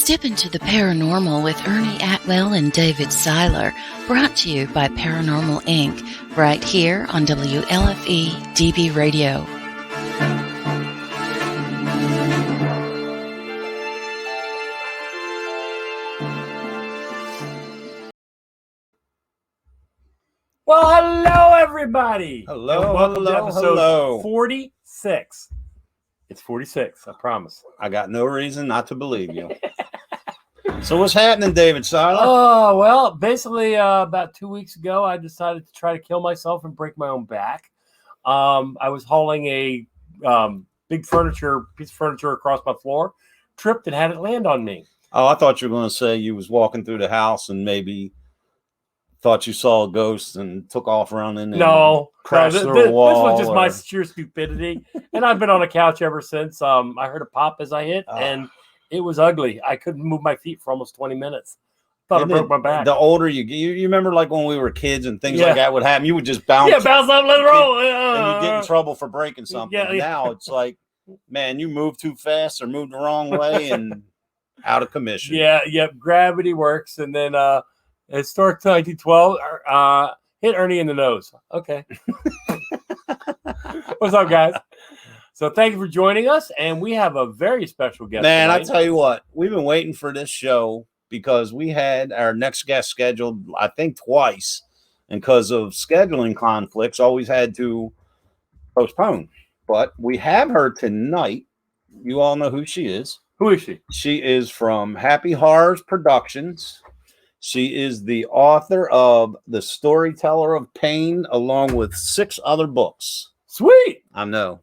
Step into the paranormal with Ernie Atwell and David Seiler, brought to you by Paranormal Inc., right here on WLFE DB Radio. Well, hello, everybody. Hello, and welcome to episode hello. 46. It's 46, I promise. I got no reason not to believe you. So what's happening, David Seiler? Oh, well, basically about 2 weeks ago, I decided to try to kill myself and break my own back. I was hauling a big piece of furniture across my floor, tripped and had it land on me. Oh, I thought you were going to say you was walking through the house and maybe thought you saw a ghost and took off running. And crashed through a wall. This was just my sheer stupidity. And I've been on a couch ever since. I heard a pop as I hit, and it was ugly. I couldn't move my feet for almost 20 minutes. Thought I broke my back. The older you get, you remember like when we were kids and things like that would happen, you would just bounce. Yeah, bounce up, let it roll. And you get in trouble for breaking something. Yeah. Now it's like, man, you moved too fast or moved the wrong way and out of commission. Yeah, gravity works. And then historic 1912 hit Ernie in the nose. Okay. What's up, guys? So thank you for joining us, and we have a very special guest. Man, tonight. I tell you what, we've been waiting for this show because we had our next guest scheduled, I think, twice, and because of scheduling conflicts, always had to postpone. But we have her tonight. You all know who she is. Who is she? She is from Happy Horrors Productions. She is the author of The Storyteller of Pain, along with 6 other books. Sweet. I know.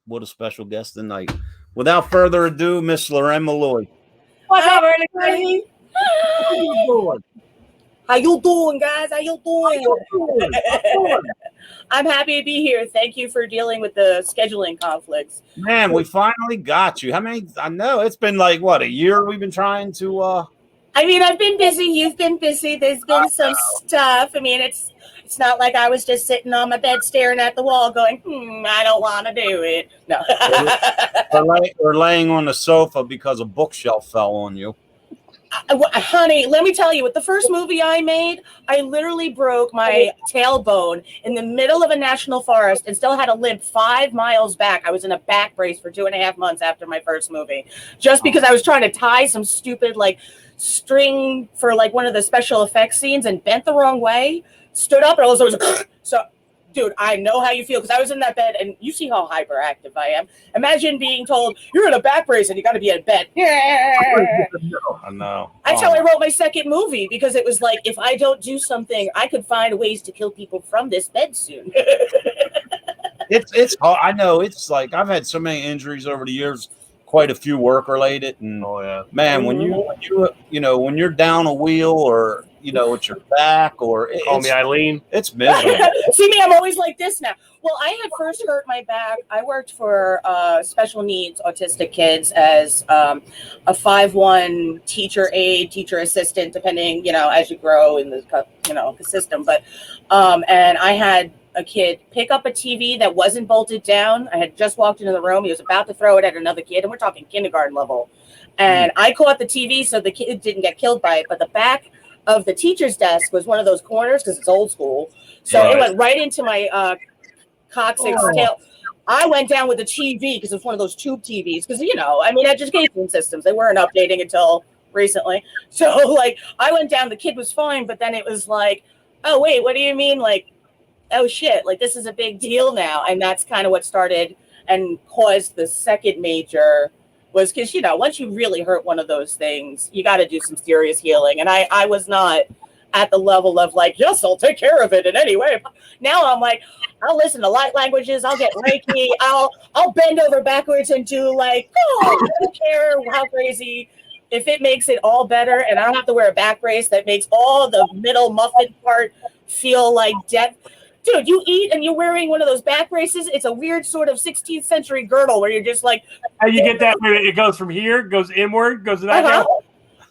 What a special guest tonight. Without further ado, Miss Loren Molloy. What's up, everybody? How you doing, guys? How you doing? I'm happy to be here. Thank you for dealing with the scheduling conflicts. Man, we finally got you. How many? I know it's been like, what, a year we've been trying to... I mean, I've been busy. You've been busy. There's been some stuff. I mean, it's not like I was just sitting on my bed staring at the wall going, I don't want to do it. No. We're laying on the sofa because a bookshelf fell on you. Honey, let me tell you, with the first movie I made, I literally broke my tailbone in the middle of a national forest and still had a limp 5 miles back. I was in a back brace for 2.5 months after my first movie, just because I was trying to tie some stupid string for one of the special effects scenes and bent the wrong way, stood up, and all of a sudden was so. Dude, I know how you feel because I was in that bed, and you see how hyperactive I am. Imagine being told you're in a back brace and you got to be in bed. I know. That's how I wrote my second movie, because it was like, if I don't do something, I could find ways to kill people from this bed soon. It's I know. It's like I've had so many injuries over the years, quite a few work related, and man, when you're down a wheel or it's your back or call me Eileen. It's miserable. See me, I'm always like this now. Well, I had first hurt my back. I worked for special needs autistic kids as a 5-1 teacher aide, teacher assistant, depending, as you grow in the system. But and I had a kid pick up a TV that wasn't bolted down. I had just walked into the room. He was about to throw it at another kid, and we're talking kindergarten level. And I caught the TV so the kid didn't get killed by it, but the back of the teacher's desk was one of those corners because it's old school. So it went right into my coccyx tail. I went down with the TV because it's one of those tube TVs because, education systems, they weren't updating until recently. So I went down, the kid was fine, but then it was like, oh, wait, what do you mean? Oh shit, this is a big deal now. And that's kind of what started and caused the second major was because, once you really hurt one of those things, you got to do some serious healing. And I was not at the level of yes, I'll take care of it in any way. Now I'm like, I'll listen to light languages. I'll get Reiki. I'll bend over backwards and do I don't care how crazy. If it makes it all better and I don't have to wear a back brace that makes all the middle muffin part feel like death. Dude, you eat and you're wearing one of those back braces. It's a weird sort of 16th century girdle where you're just how you get that? It goes from here, goes inward, goes to that.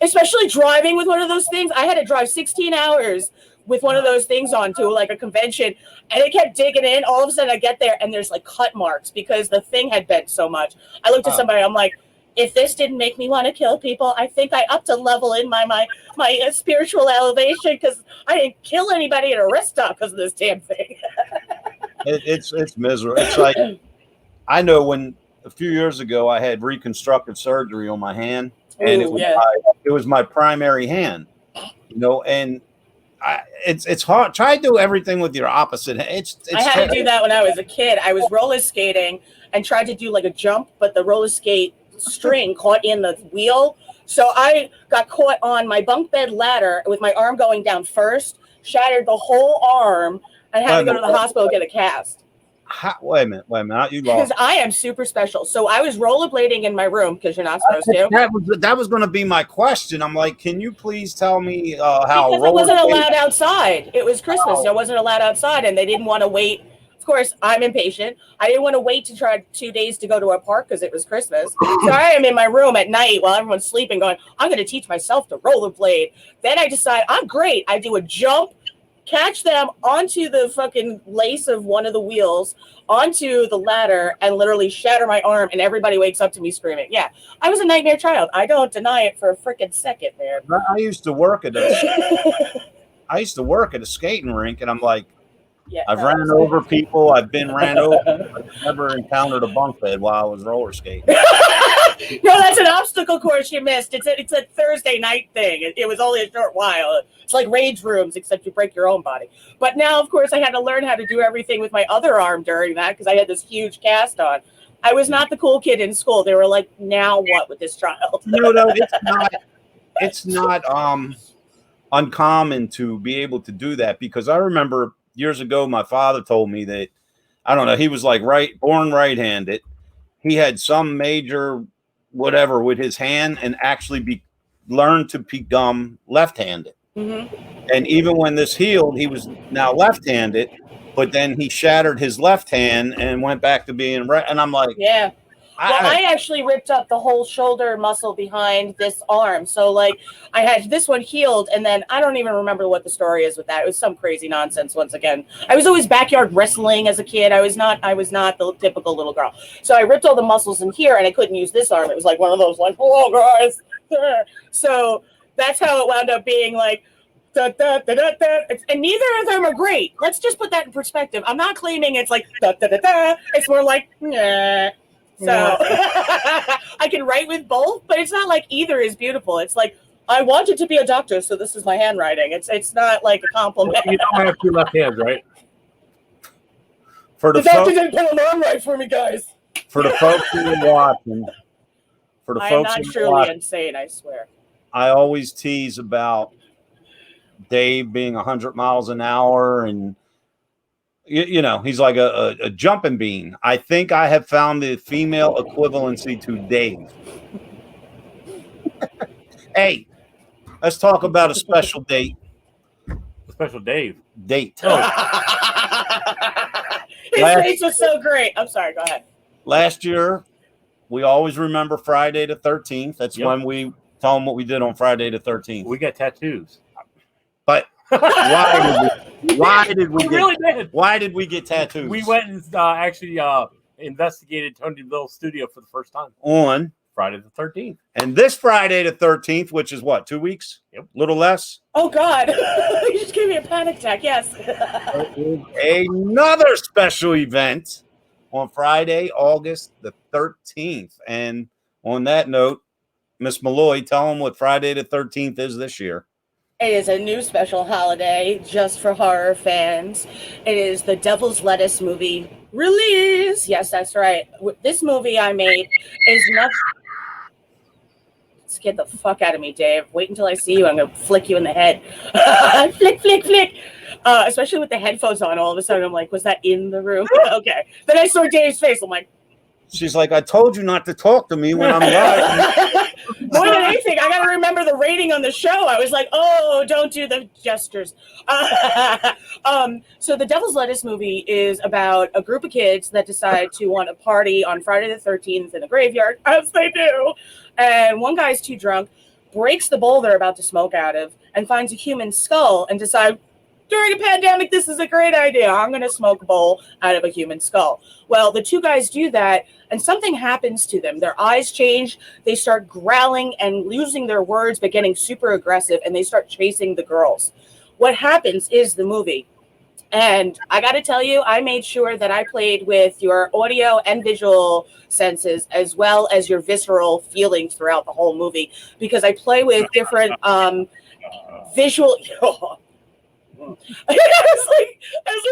Especially driving with one of those things. I had to drive 16 hours with one of those things on to a convention, and it kept digging in. All of a sudden I get there and there's cut marks because the thing had bent so much. I looked at somebody, I'm like, if this didn't make me want to kill people, I think I upped a level in my spiritual elevation because I didn't kill anybody at a rest stop because of this damn thing. It's miserable. It's like, I know when a few years ago I had reconstructive surgery on my hand, and Ooh, it was my primary hand, and it's hard. Try to do everything with your opposite hand. It's I had to do that when I was a kid. I was roller skating and tried to do like a jump, but the roller skate string caught in the wheel. So I got caught on my bunk bed ladder with my arm going down first, shattered the whole arm, and had to go to the hospital to get a cast. Wait a minute. You Because lost. I am super special. So I was rollerblading in my room because you're not supposed to. That was going to be my question. I'm like, can you please tell me how? Because it wasn't allowed outside. It was Christmas. So it wasn't allowed outside, and they didn't want to wait. Of course, I'm impatient. I didn't want to wait to try 2 days to go to a park because it was Christmas. So I am in my room at night while everyone's sleeping going, I'm going to teach myself to rollerblade. Then I decide, I'm great. I do a jump, catch them onto the fucking lace of one of the wheels, onto the ladder, and literally shatter my arm, and everybody wakes up to me screaming. Yeah, I was a nightmare child. I don't deny it for a freaking second, man. I used to work at a skating rink, and I'm like, Yeah, I've ran over people. I've been ran over. I've never encountered a bunk bed while I was roller skating. No, that's an obstacle course you missed. It's a Thursday night thing. It was only a short while. It's like rage rooms, except you break your own body. But now, of course, I had to learn how to do everything with my other arm during that because I had this huge cast on. I was not the cool kid in school. They were like, now what with this child? No, it's not uncommon to be able to do that, because I remember years ago my father told me that, I don't know, he was like born right-handed. He had some major whatever with his hand and actually learned to become left-handed. Mm-hmm. And even when this healed, he was now left-handed, but then he shattered his left hand and went back to being right. And I'm like, yeah. Well, I actually ripped up the whole shoulder muscle behind this arm. So, like, I had this one healed, and then I don't even remember what the story is with that. It was some crazy nonsense once again. I was always backyard wrestling as a kid. I was not the typical little girl. So I ripped all the muscles in here, and I couldn't use this arm. It was like one of those, like, hello, guys. So that's how it wound up being, like, da, da, da, da, da. And neither of them are great. Let's just put that in perspective. I'm not claiming it's like, da, da, da, da. It's more like, nah. So I can write with both, but it's not like either is beautiful. It's like, I wanted to be a doctor, so this is my handwriting. It's not like a compliment. You don't have two left hands, right? For the doctor didn't put an arm right for me, guys. For the folks who are watching, I am not truly insane, I swear. I always tease about Dave being 100 miles an hour, and he's like a jumping bean. I think I have found the female equivalency to Dave. Hey, let's talk about a special date. A special Dave. Date. His face was so great. I'm sorry, go ahead. Last year, we always remember Friday the 13th. That's when we tell them what we did on Friday the 13th. We got tattoos. But why did we get tattoos? We went and actually investigated Tony Bill's studio for the first time on Friday the 13th. And this Friday the 13th, which is what, 2 weeks? Yep. Little less? Oh, God. You just gave me a panic attack. Yes. Another special event on Friday, August the 13th. And on that note, Miss Molloy, tell them what Friday the 13th is this year. It is a new special holiday just for horror fans. It is the Devil's Lettuce movie release. Yes, that's right. This movie I made is not... Scared the fuck out of me, Dave. Wait until I see you. I'm going to flick you in the head. Flick, flick, flick. Especially with the headphones on. All of a sudden, I'm like, was that in the room? Okay. Then I saw Dave's face. I'm like... She's like, I told you not to talk to me when I'm live. More than anything, I got to remember the rating on the show. I was like, oh, don't do the gestures. So the Devil's Lettuce movie is about a group of kids that decide to want a party on Friday the 13th in a graveyard, as they do. And one guy's too drunk, breaks the bowl they're about to smoke out of, and finds a human skull and decides, during a pandemic, this is a great idea. I'm going to smoke a bowl out of a human skull. Well, the two guys do that, and something happens to them. Their eyes change. They start growling and losing their words, but getting super aggressive, and they start chasing the girls. What happens is the movie. And I got to tell you, I made sure that I played with your audio and visual senses as well as your visceral feelings throughout the whole movie, because I play with different visual. I was like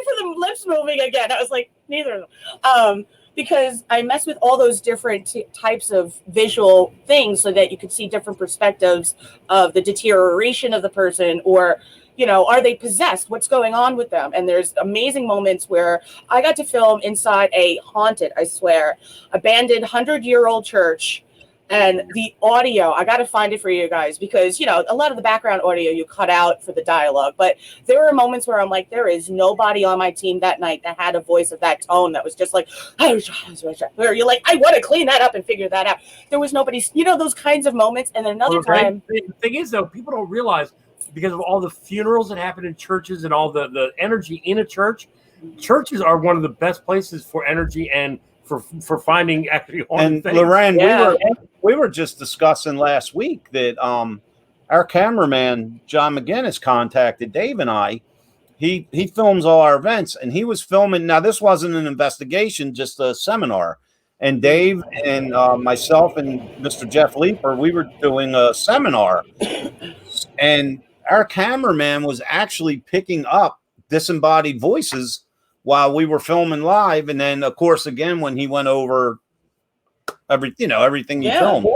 for the lips moving again. I was like, neither of them. Because I mess with all those different types of visual things so that you could see different perspectives of the deterioration of the person, or, you know, are they possessed? What's going on with them? And there's amazing moments where I got to film inside a haunted, I swear, abandoned 100-year-old church. And the audio, I got to find it for you guys, because, you know, a lot of the background audio you cut out for the dialogue. But there were moments where I'm like, there is nobody on my team that night that had a voice of that tone that was just like, where you're like, I want to clean that up and figure that out. There was nobody, you know, those kinds of moments. And then another time. The thing is, though, people don't realize, because of all the funerals that happen in churches and all the energy in a church, churches are one of the best places for energy and for finding actually haunted things. Loren, we were just discussing last week that our cameraman John McGinnis contacted Dave and I. He films all our events, and he was filming. Now, this wasn't an investigation, just a seminar. And Dave and myself and Mr. Jeff Leeper, we were doing a seminar, and our cameraman was actually picking up disembodied voices while we were filming live. And then, of course, again, when he went over everything you filmed.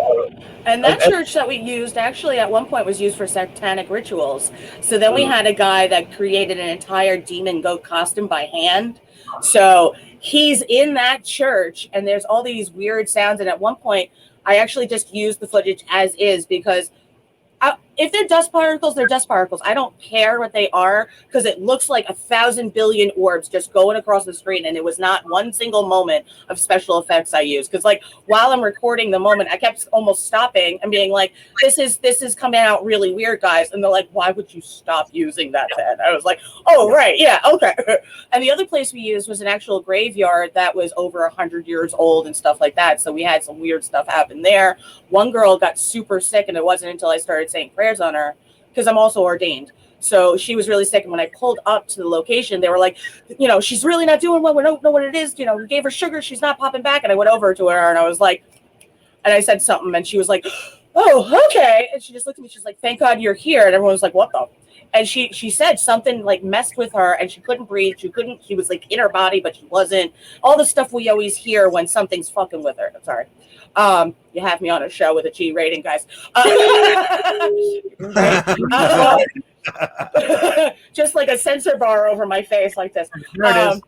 And that church that we used actually at one point was used for satanic rituals. So then we had a guy that created an entire demon goat costume by hand. So he's in that church, and there's all these weird sounds. And at one point, I actually just used the footage as is, because if they're dust particles, they're dust particles. I don't care what they are, because it looks like 1,000 billion orbs just going across the screen, and it was not one single moment of special effects I used. Because like while I'm recording the moment, I kept almost stopping and being like, "This is coming out really weird, guys." And they're like, "Why would you stop using that then?" I was like, "Oh right, yeah, okay." And the other place we used was an actual graveyard that was over 100 years old and stuff like that. So we had some weird stuff happen there. One girl got super sick, and it wasn't until I started saying prayers on her, because I'm also ordained. So she was really sick, and when I pulled up to the location, they were like, you know, she's really not doing well. We don't know what it is. You know, we gave her sugar. She's not popping back. And I went over to her, and I was like, and I said something, and she was like, "Oh, okay." And she just looked at me. She's like, "Thank God you're here." And everyone was like, "What the?" And she said something like messed with her, and she couldn't breathe. She was like in her body, but she wasn't. All the stuff we always hear when something's fucking with her. I'm sorry. You have me on a show with a G rating, guys. Just like a censor bar over my face like this. There it is.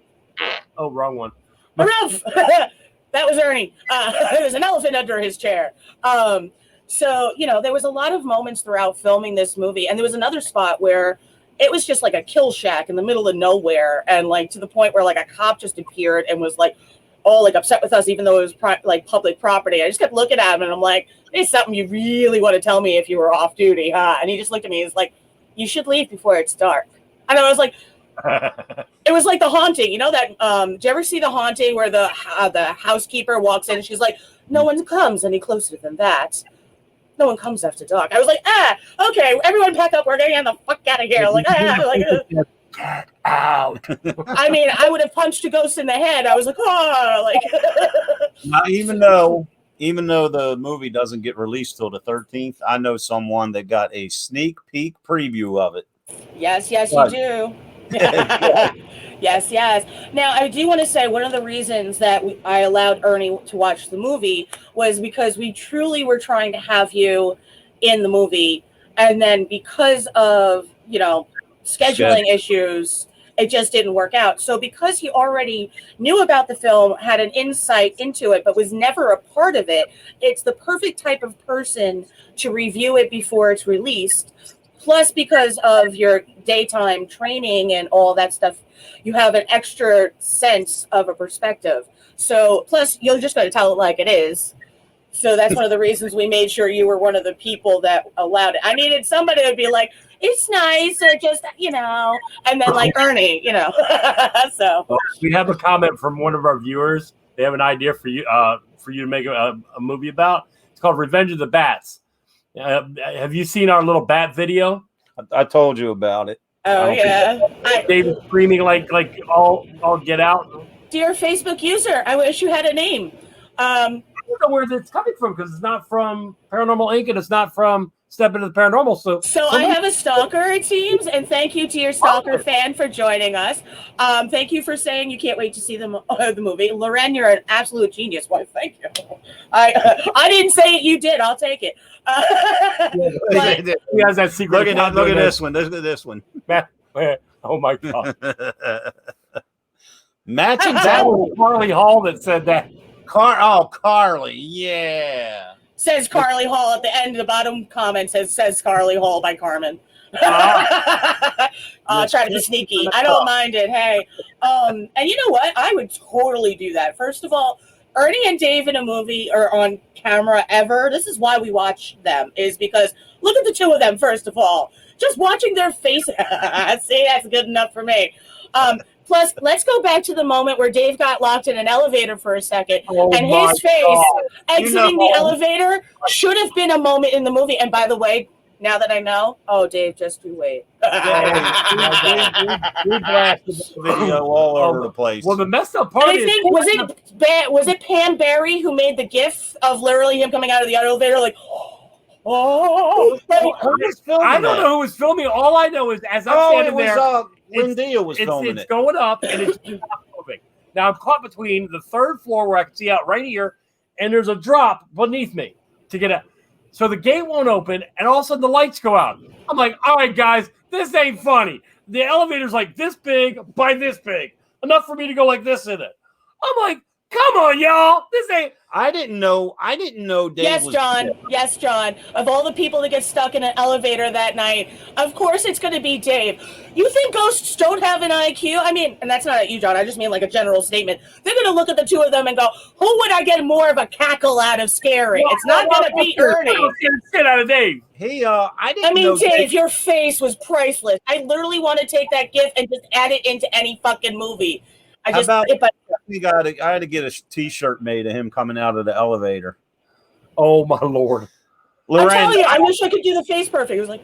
Oh, wrong one. Ralph! That was Ernie. There was an elephant under his chair. So, you know, there was a lot of moments throughout filming this movie. And there was another spot where it was just like a kill shack in the middle of nowhere. And like to the point where like a cop just appeared and was like, all like upset with us, even though it was like public property. I just kept looking at him, and I'm like, "There's something you really want to tell me if you were off duty, huh?" And he just looked at me. He's like, "You should leave before it's dark." And I was like, it was like The Haunting. You know that? Did you ever see The Haunting where the housekeeper walks in and she's like, "No one comes any closer than that. No one comes after dark." I was like, okay, everyone pack up. We're getting the fuck out of here. Like, Get out. I mean, I would have punched a ghost in the head. I was like, oh, like. Now, even though the movie doesn't get released till the 13th, I know someone that got a sneak peek preview of it. Yes, you do. Yes. Now, I do want to say one of the reasons that I allowed Ernie to watch the movie was because we truly were trying to have you in the movie, and then because of, you know, scheduling issues, it just didn't work out. So because he already knew about the film, had an insight into it, but was never a part of it, it's the perfect type of person to review it before it's released. Plus, because of your daytime training and all that stuff, you have an extra sense of a perspective. So plus, you're just going to tell it like it is. So that's one of the reasons we made sure you were one of the people that allowed it. I needed somebody to be like, it's nice, or just, and then like Ernie, So Well, we have a comment from one of our viewers. They have an idea for you to make a movie about. It's called Revenge of the Bats. Have you seen our little bat video? I told you about it. Oh yeah. David screaming like all get out. Dear Facebook user, I wish you had a name. I don't know where it's coming from because it's not from Paranormal Inc. and it's not from Step Into the Paranormal. So I have a stalker, it seems, and thank you to your stalker fan for joining us. Thank you for saying you can't wait to see the movie. Loren, you're an absolute genius. Why, thank you. I didn't say it, you did. I'll take it. He has that secret. Look at this one. Look at this one. Oh my god! Matching That was Carly Hall that said that. Carly, yeah. Says Carly Hall at the end. The bottom comment says Carly Hall by Carmen. Try to be sneaky. I don't mind it. Hey, and you know what? I would totally do that. First of all, Ernie and Dave in a movie or on camera ever. This is why we watch them. Is because look at the two of them. First of all, just watching their faces. See, that's good enough for me. Plus, let's go back to the moment where Dave got locked in an elevator for a second, and his face exiting the elevator should have been a moment in the movie. And by the way, now that I know, Dave, just you wait. We blasted the video all over the place. Well, the messed up part is, was it Pam Barry who made the gif of literally him coming out of the elevator like, I don't know who was filming. All I know is as I'm standing there. Lindia was filming it's going up and it's not moving. Now I'm caught between the third floor where I can see out right here, and there's a drop beneath me to get out. So the gate won't open, and all of a sudden the lights go out. I'm like, all right, guys, this ain't funny. The elevator's like this big by this big, enough for me to go like this in it. I'm like, come on, y'all, this ain't. I didn't know Dave was dead. Yes, John. Of all the people that get stuck in an elevator that night, of course it's going to be Dave. You think ghosts don't have an IQ? I mean, and that's not at you, John. I just mean like a general statement. They're going to look at the two of them and go, who would I get more of a cackle out of scaring? It's not going to be Ernie. Shit out of Dave. I didn't know Dave, your face was priceless. I literally want to take that gif and just add it into any fucking movie. I had to get a T-shirt made of him coming out of the elevator. Oh my Lord! Loren, I'm telling you, I wish I could do the face perfect. It was like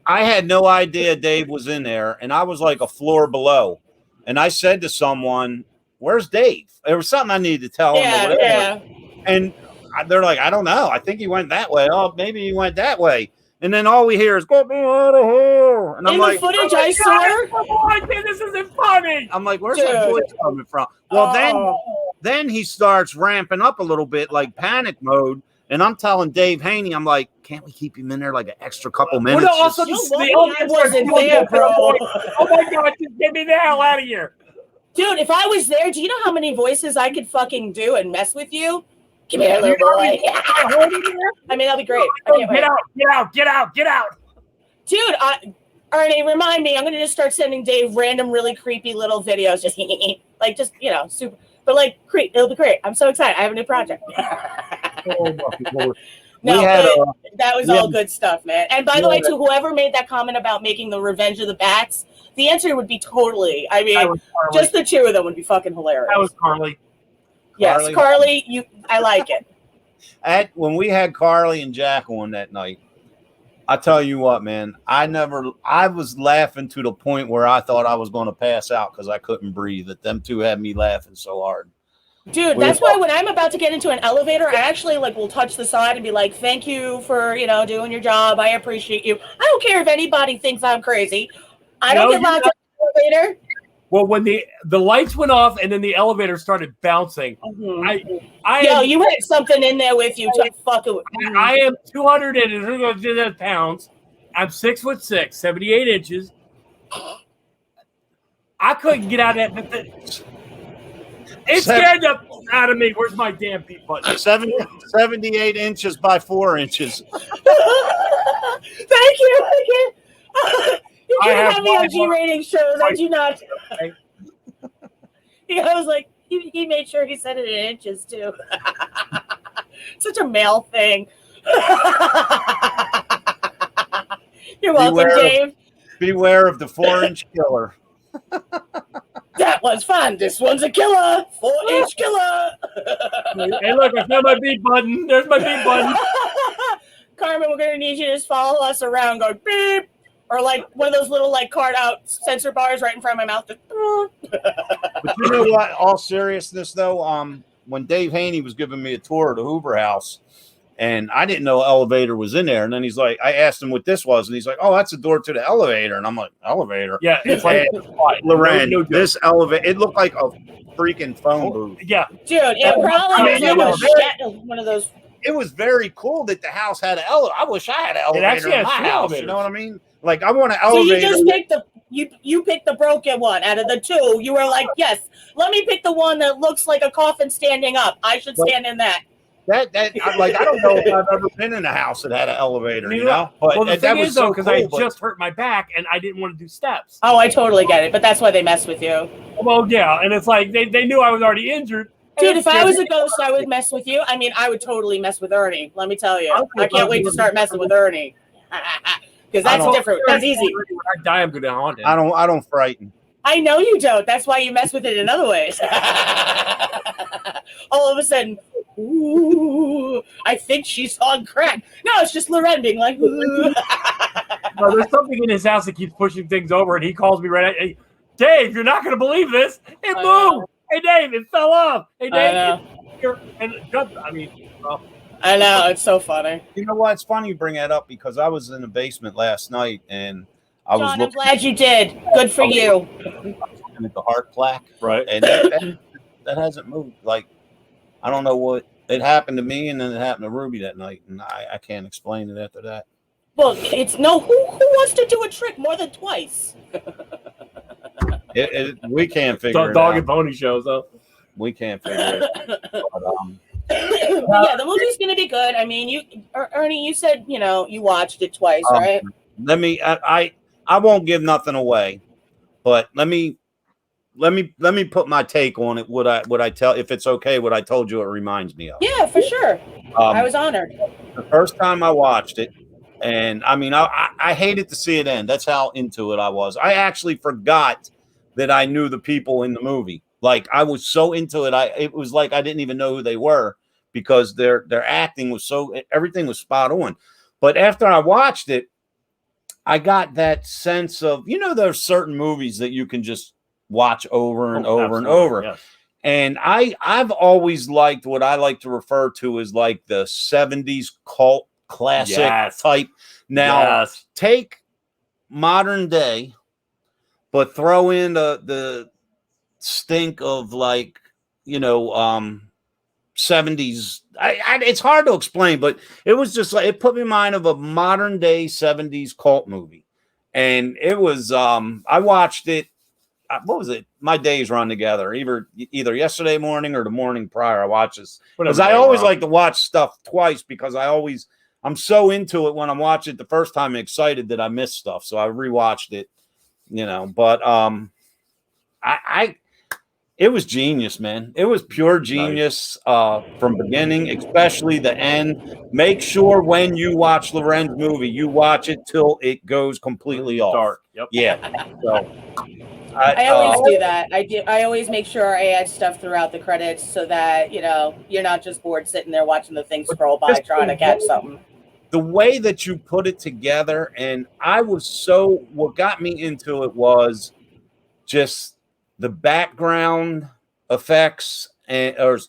I had no idea Dave was in there, and I was like a floor below. And I said to someone, "Where's Dave?" There was something I needed to tell him. Yeah. And they're like, "I don't know. I think he went that way. Oh, maybe he went that way." And then all we hear is, "Get me out of here!" And I'm like, the footage I saw, this isn't funny. I'm like, "Where's that voice coming from?" Well, then he starts ramping up a little bit, like panic mode. And I'm telling Dave Haney, I'm like, "Can't we keep him in there like an extra couple minutes?" Well, also, I wasn't there, bro. Oh my God! Just get me the hell out of here, dude. If I was there, do you know how many voices I could fucking do and mess with you? Give me a little boy. I mean, that'll be great. Get out. Dude, Ernie, remind me. I'm going to just start sending Dave random, really creepy little videos. Just super. But like, it'll be great. I'm so excited. I have a new project. That was all good stuff, man. And by the way, to whoever made that comment about making the Revenge of the Bats, the answer would be totally. I mean, just the two of them would be fucking hilarious. That was Carly. Yes, Carly, I like it. When we had Carly and Jack on that night, I tell you what, man, I was laughing to the point where I thought I was going to pass out because I couldn't breathe. That them two had me laughing so hard. Dude, that's why when I'm about to get into an elevator, I actually will touch the side and be like, "Thank you for doing your job. I appreciate you." I don't care if anybody thinks I'm crazy. I don't get locked in the elevator. Well, when the lights went off and then the elevator started bouncing, you had something in there with you to fuck it with. I am 200 pounds. I'm 6'6", 78 inches. I couldn't get out of that. It scared the out of me. Where's my damn beat button? 78 inches by 4 inches. Thank you. You can't have me on G-rating shows. I do not. I was like, he made sure he said it in inches too. Such a male thing. You're welcome, Dave. Beware of the 4-inch killer. That one's fun. This one's a killer. 4-inch killer. Hey, look, I found my beep button. There's my beep button. Carmen, we're gonna need you to just follow us around, going beep, or like one of those little like card out sensor bars right in front of my mouth. Just, But you know what? All seriousness, though, when Dave Haney was giving me a tour of the Hoover House, and I didn't know elevator was in there, and then he's like, I asked him what this was, and he's like, "Oh, that's the door to the elevator," and I'm like, "Elevator?" Yeah, it's like Loren, no joke. this elevator, it looked like a freaking phone booth. Yeah, dude, it probably was one of those. It was very cool that the house had an elevator. I wish I had an elevator actually in has my two house. elevators. You know what I mean? Like, I want an So elevator. you just picked you picked the broken one out of the two. You were like, yes, let me pick the one that looks like a coffin standing up. I should stand in that. I don't know if I've ever been in a house that had an elevator, you know? But well, the that thing was is, though, so because cool, I but- just hurt my back and I didn't want to do steps. Oh, I totally get it, but that's why they mess with you. Well, yeah, and it's like they knew I was already injured. Dude, if I was a ghost, I would mess with you. I mean, I would totally mess with Ernie. Let me tell you. I can't wait to start messing with Ernie. Because that's different. That's easy. When I die, I'm going to haunt him. I don't frighten. I know you don't. That's why you mess with it in other ways. All of a sudden, ooh, I think she's on crack. No, it's just Loren being like, ooh. No, there's something in his house that keeps pushing things over, and he calls me right. Hey, Dave, you're not going to believe this. It moved. Hey, Dave, it fell off. Hey, Dave, I know, it's so funny. You know what? It's funny you bring that up because I was in the basement last night and I was John, I'm looking glad you did. Good for you. at the heart plaque, right? and that hasn't moved. Like, I don't know what it happened to me, and then it happened to Ruby that night, and I can't explain it after that. Well, it's no. Who wants to do a trick more than twice? We can't figure it Dog out. and pony shows, though. We can't figure it out. But yeah, the movie's gonna be good. I mean, Ernie, you said you watched it twice, right? Let me. I won't give nothing away, but let me put my take on it. Would I tell, if it's okay, what I told you it reminds me of? Yeah, for sure. I was honored. The first time I watched it, and I mean, I hated to see it end. That's how into it I was. I actually forgot that I knew the people in the movie. Like, I was so into it, it was like I didn't even know who they were because their acting was everything was spot on. But after I watched it, I got that sense of, there's certain movies that you can just watch over and over and over. Yes. And I've always liked what I like to refer to as like the 70s cult classic type. Now, take modern day, but throw in the stink of like, 70s. It's hard to explain, but it was just like, it put me in mind of a modern day 70s cult movie. And it was, I watched it. What was it? My days run together. Either yesterday morning or the morning prior. I watched this because I always like to watch stuff twice because I'm so into it when I'm watching it the first time, excited that I missed stuff. So I rewatched it, But it was genius, man. It was pure genius from beginning, especially the end. Make sure when you watch Loren's movie, you watch it till it goes completely off. Dark. Yep. Yeah. So. I always do that. I always make sure I add stuff throughout the credits so that you're not just bored sitting there watching the thing scroll by trying to catch something. The way that you put it together, and what got me into it was just the background effects or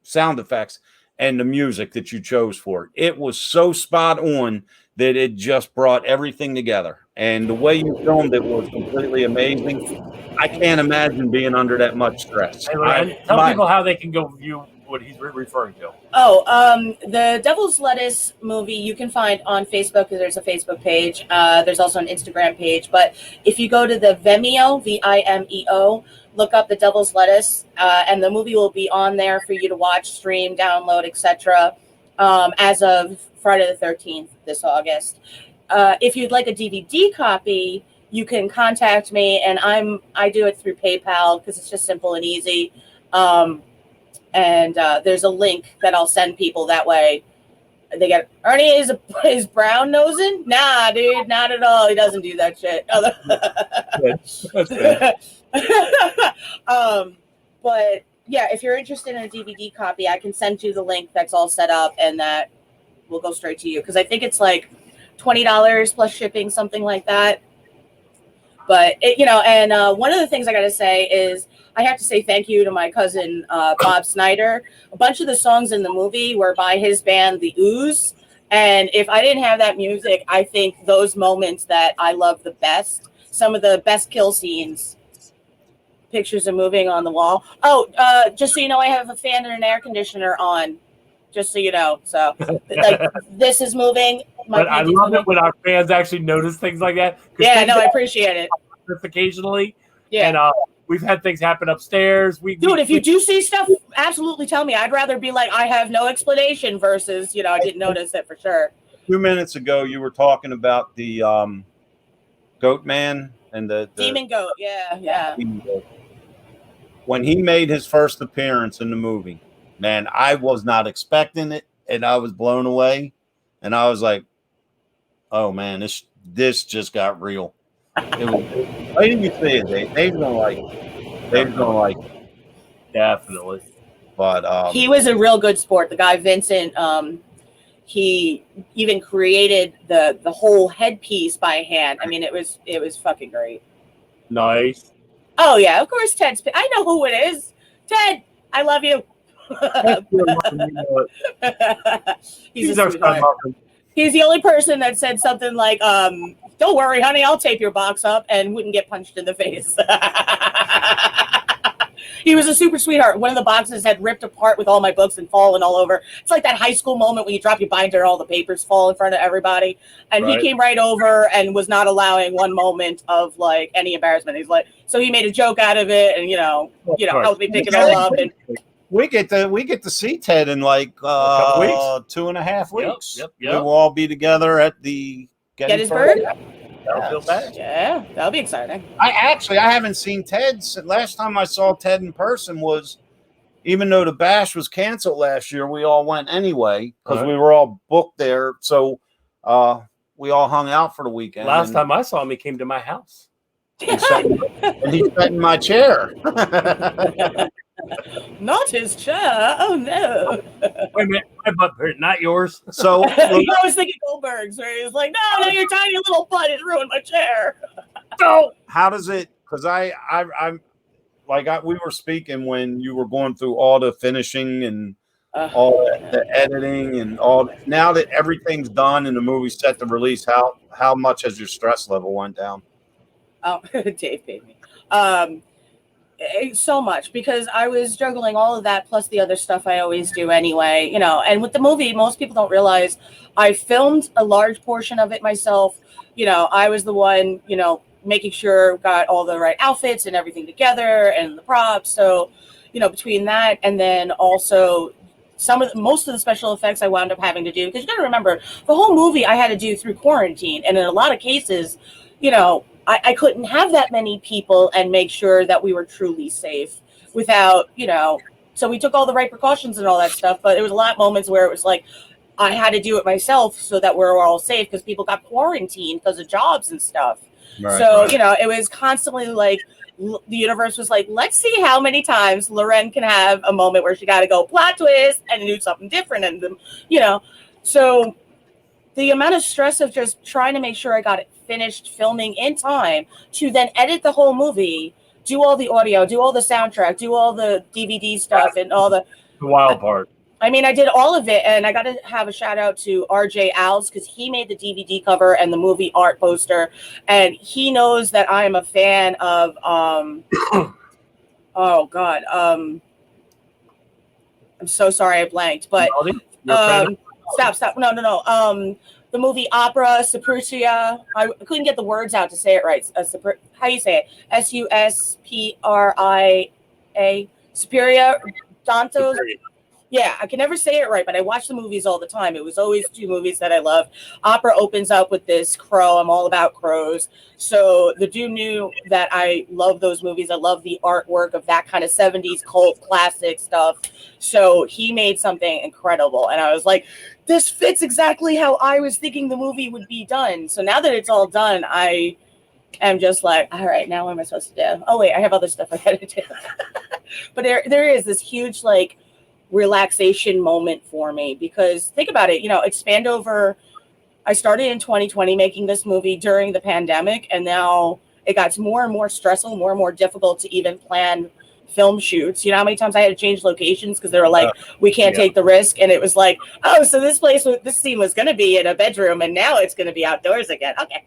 sound effects and the music that you chose for it. It was so spot on that it just brought everything together. And the way you filmed it was completely amazing. I can't imagine being under that much stress. Tell people how they can go view what he's referring to. The Devil's Lettuce movie you can find on Facebook because there's a Facebook page. There's also an Instagram page. But if you go to the Vimeo, Vimeo, look up the Devil's Lettuce, and the movie will be on there for you to watch, stream, download, etc. As of Friday the 13th this August. If you'd like a DVD copy, you can contact me, and I do it through PayPal because it's just simple and easy. and there's a link that I'll send people that way. They get Ernie is brown nosing? Nah, dude, not at all. He doesn't do that shit. That's good. But yeah, if you're interested in a DVD copy, I can send you the link that's all set up, and that will go straight to you, because I think it's like $20 plus shipping, something like that. But and one of the things I got to say is I have to say thank you to my cousin Bob Snyder. A bunch of the songs in the movie were by his band, The Ooze. And if I didn't have that music, I think those moments that I love the best, some of the best kill scenes, pictures are moving on the wall. Oh, just so you know, I have a fan and an air conditioner on, just so you know. So, like, this is moving. But I love it when our fans actually notice things like that. Yeah, no, I appreciate it. Occasionally. Yeah. And we've had things happen upstairs. Dude, if you do see stuff, absolutely tell me. I'd rather be like, I have no explanation versus, I didn't notice it for sure. 2 minutes ago, you were talking about the Goat Man and the Demon Goat. Yeah. Demon Goat. When he made his first appearance in the movie, man, I was not expecting it, and I was blown away. And I was like, oh man, this just got real. It was, why didn't you say it, Dave? Dave's gonna like it. Definitely. But he was a real good sport. The guy Vincent, he even created the whole headpiece by hand. I mean, it was fucking great. Nice. Oh yeah, of course Ted's. I know who it is. Ted, I love you. He's a sweetheart. He's the only person that said something like, don't worry, honey, I'll tape your box up, and wouldn't get punched in the face. He was a super sweetheart. One of the boxes had ripped apart with all my books and fallen all over. It's like that high school moment when you drop your binder and all the papers fall in front of everybody. And He came right over and was not allowing one moment of like any embarrassment. He's like, so he made a joke out of it, and helped me pick it all up. And we get to see Ted in like 2.5 weeks. Yep. We will all be together at the Gettysburg. That'll feel bad. Yeah, that'll be exciting. I haven't seen Ted. Last time I saw Ted in person was, even though the bash was canceled last year, we all went anyway because we were all booked there. So we all hung out for the weekend. Last time I saw him, he came to my house. And he sat in my chair. Not his chair. Oh no! Wait a minute, my butt hurt, not yours. So I was thinking Goldberg's, where he was like, "No, your tiny little butt has ruined my chair." No. How does it? Because we were speaking when you were going through all the finishing and all the editing and all. Now that everything's done and the movie's set to release, how much has your stress level went down? Oh, Dave paid me. So much, because I was juggling all of that plus the other stuff I always do anyway, and with the movie, most people don't realize I filmed a large portion of it myself. I was the one, making sure got all the right outfits and everything together and the props. So, between that and then also most of the special effects I wound up having to do, because you got to remember the whole movie I had to do through quarantine. And in a lot of cases, I couldn't have that many people and make sure that we were truly safe without, so we took all the right precautions and all that stuff. But there was a lot of moments where it was like, I had to do it myself so that we're all safe, because people got quarantined because of jobs and stuff. Right, so, it was constantly like, the universe was like, let's see how many times Loren can have a moment where she got to go plot twist and do something different. And, so the amount of stress of just trying to make sure I got it finished filming in time to then edit the whole movie, do all the audio, do all the soundtrack, do all the DVD stuff and all the wild part. I mean, I did all of it, and I got to have a shout out to RJ Alves, because he made the DVD cover and the movie art poster, and he knows that I am a fan of oh god, I'm so sorry I blanked, but stop no the movie Opera Suspiria. I couldn't get the words out to say it right. How you say it? Suspria. Suspiria. Dantos. Yeah, I can never say it right, but I watch the movies all the time. It was always two movies that I loved. Opera opens up with this crow. I'm all about crows. So the dude knew that I love those movies. I love the artwork of that kind of 70s cult classic stuff. So he made something incredible. And I was like, this fits exactly how I was thinking the movie would be done. So now that it's all done, I am just like, all right, now what am I supposed to do? Oh, wait, I have other stuff I got to do. But there is this huge, like, relaxation moment for me, because think about it, expand over. I started in 2020 making this movie during the pandemic, and now it got more and more stressful, more and more difficult to even plan film shoots. You know how many times I had to change locations because they were like, we can't take the risk, and it was like, oh, so this scene was going to be in a bedroom and now it's going to be outdoors again. Okay.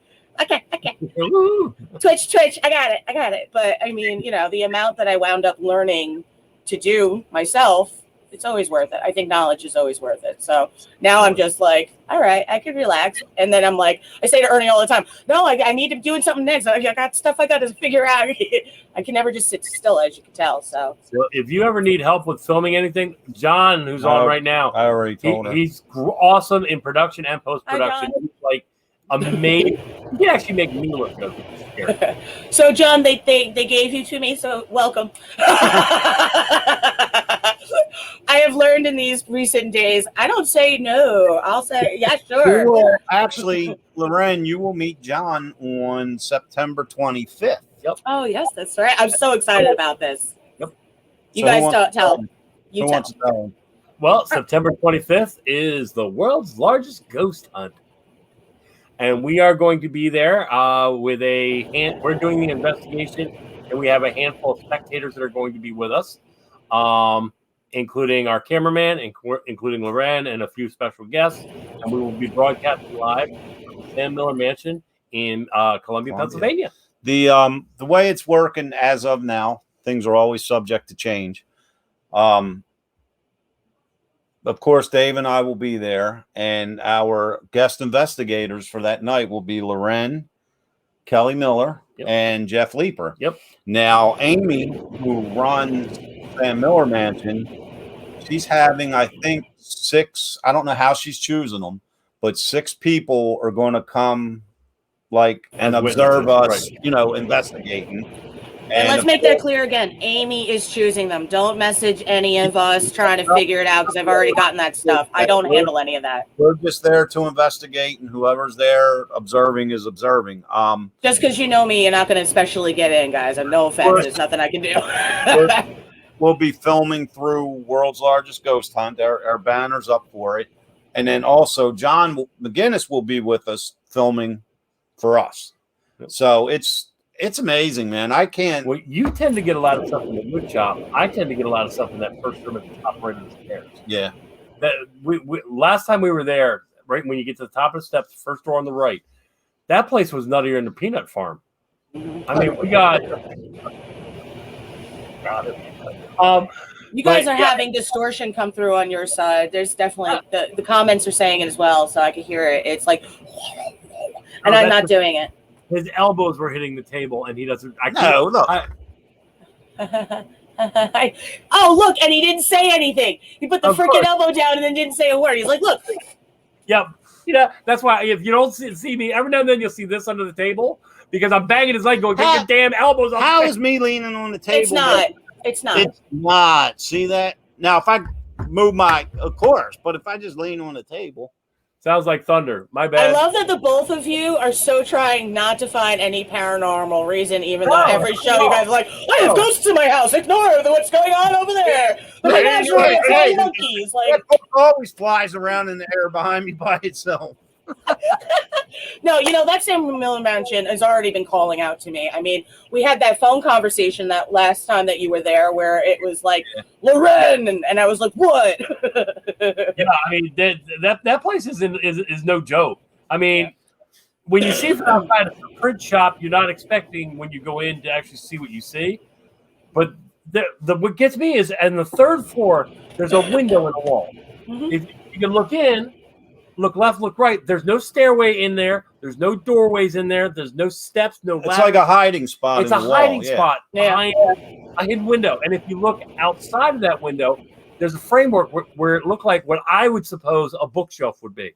Twitch, I got it. But I mean, the amount that I wound up learning to do myself, it's always worth it. I think knowledge is always worth it. So now I'm just like, all right, I can relax. And then I'm like, I say to Ernie all the time, no, I need to be doing something next. I got stuff I got to figure out. I can never just sit still, as you can tell. So if you ever need help with filming anything, John, who's on right now, I already told her. He's awesome in production and post-production. He's like amazing. He can actually make me look good. So John, they gave you to me, so welcome. I have learned in these recent days, I don't say no. I'll say, yeah, sure. You will, actually, Loren, you will meet John on September 25th. Yep. Oh, yes, that's right. I'm so excited about this. Yep. You guys tell. You Who tell. wants to tell him? Well, September 25th is the world's largest ghost hunt. And we are going to be there with we're doing the investigation, and we have a handful of spectators that are going to be with us, including our cameraman, including Loren, and a few special guests. And we will be broadcasting live from the Sam Miller Mansion in Columbia, Pennsylvania. The way it's working as of now, things are always subject to change. Of course, Dave and I will be there, and our guest investigators for that night will be Loren, Kelly Miller, and Jeff Leeper. Yep. Now, Amy, who runs Sam Miller Mansion, she's having, I think, 6. I don't know how she's choosing them, but 6 people are going to come, and observe us, right. Investigating. And let's make that clear again. Amy is choosing them. Don't message any of us trying to figure it out, because I've already gotten that stuff. I don't handle any of that. We're just there to investigate, and whoever's there observing is observing. Just because you know me, you're not going to especially get in, guys. And no offense, there's nothing I can do. We'll be filming through World's Largest Ghost Hunt. Our banner's up for it. And then also John McGinnis will be with us filming for us. So it's amazing, man. I can't. Well, you tend to get a lot of stuff in the wood shop. I tend to get a lot of stuff in that first room at the top right of the stairs. Yeah. Last time we were there, right when you get to the top of the steps, first door on the right, that place was nuttier than the peanut farm. I mean, we got. You guys are having distortion come through on your side. There's definitely the comments are saying it as well, so I can hear it. It's like, and I'm not doing it. His elbows were hitting the table, and he doesn't. Oh, look, and he didn't say anything. He put the freaking elbow down and then didn't say a word. He's like, look. Yep. That's why if you don't see me, every now and then you'll see this under the table, because I'm banging his leg going, get your damn elbows off. How is me leaning on the table? It's not. It's not. See that? Now, if I move of course, but if I just lean on the table. Sounds like thunder. My bad. I love that the both of you are so trying not to find any paranormal reason, even though every show you guys are like, I have ghosts in my house. Ignore what's going on over there. Monkeys. That book always flies around in the air behind me by itself. No, that Sam Miller Mansion has already been calling out to me. I mean, we had that phone conversation that last time that you were there where it was like, Loren, and I was like, what? Yeah, I mean, that place is no joke. I mean, when you see it from outside of the print shop, you're not expecting when you go in to actually see what you see. But what gets me is, on the 3rd floor, there's a window in the wall. Mm-hmm. If you can look in, look left, look right. There's no stairway in there. There's no doorways in there. There's no steps, no ladders. It's like a hiding spot. It's a hiding spot behind a hidden window. And if you look outside of that window, there's a framework where it looked like what I would suppose a bookshelf would be.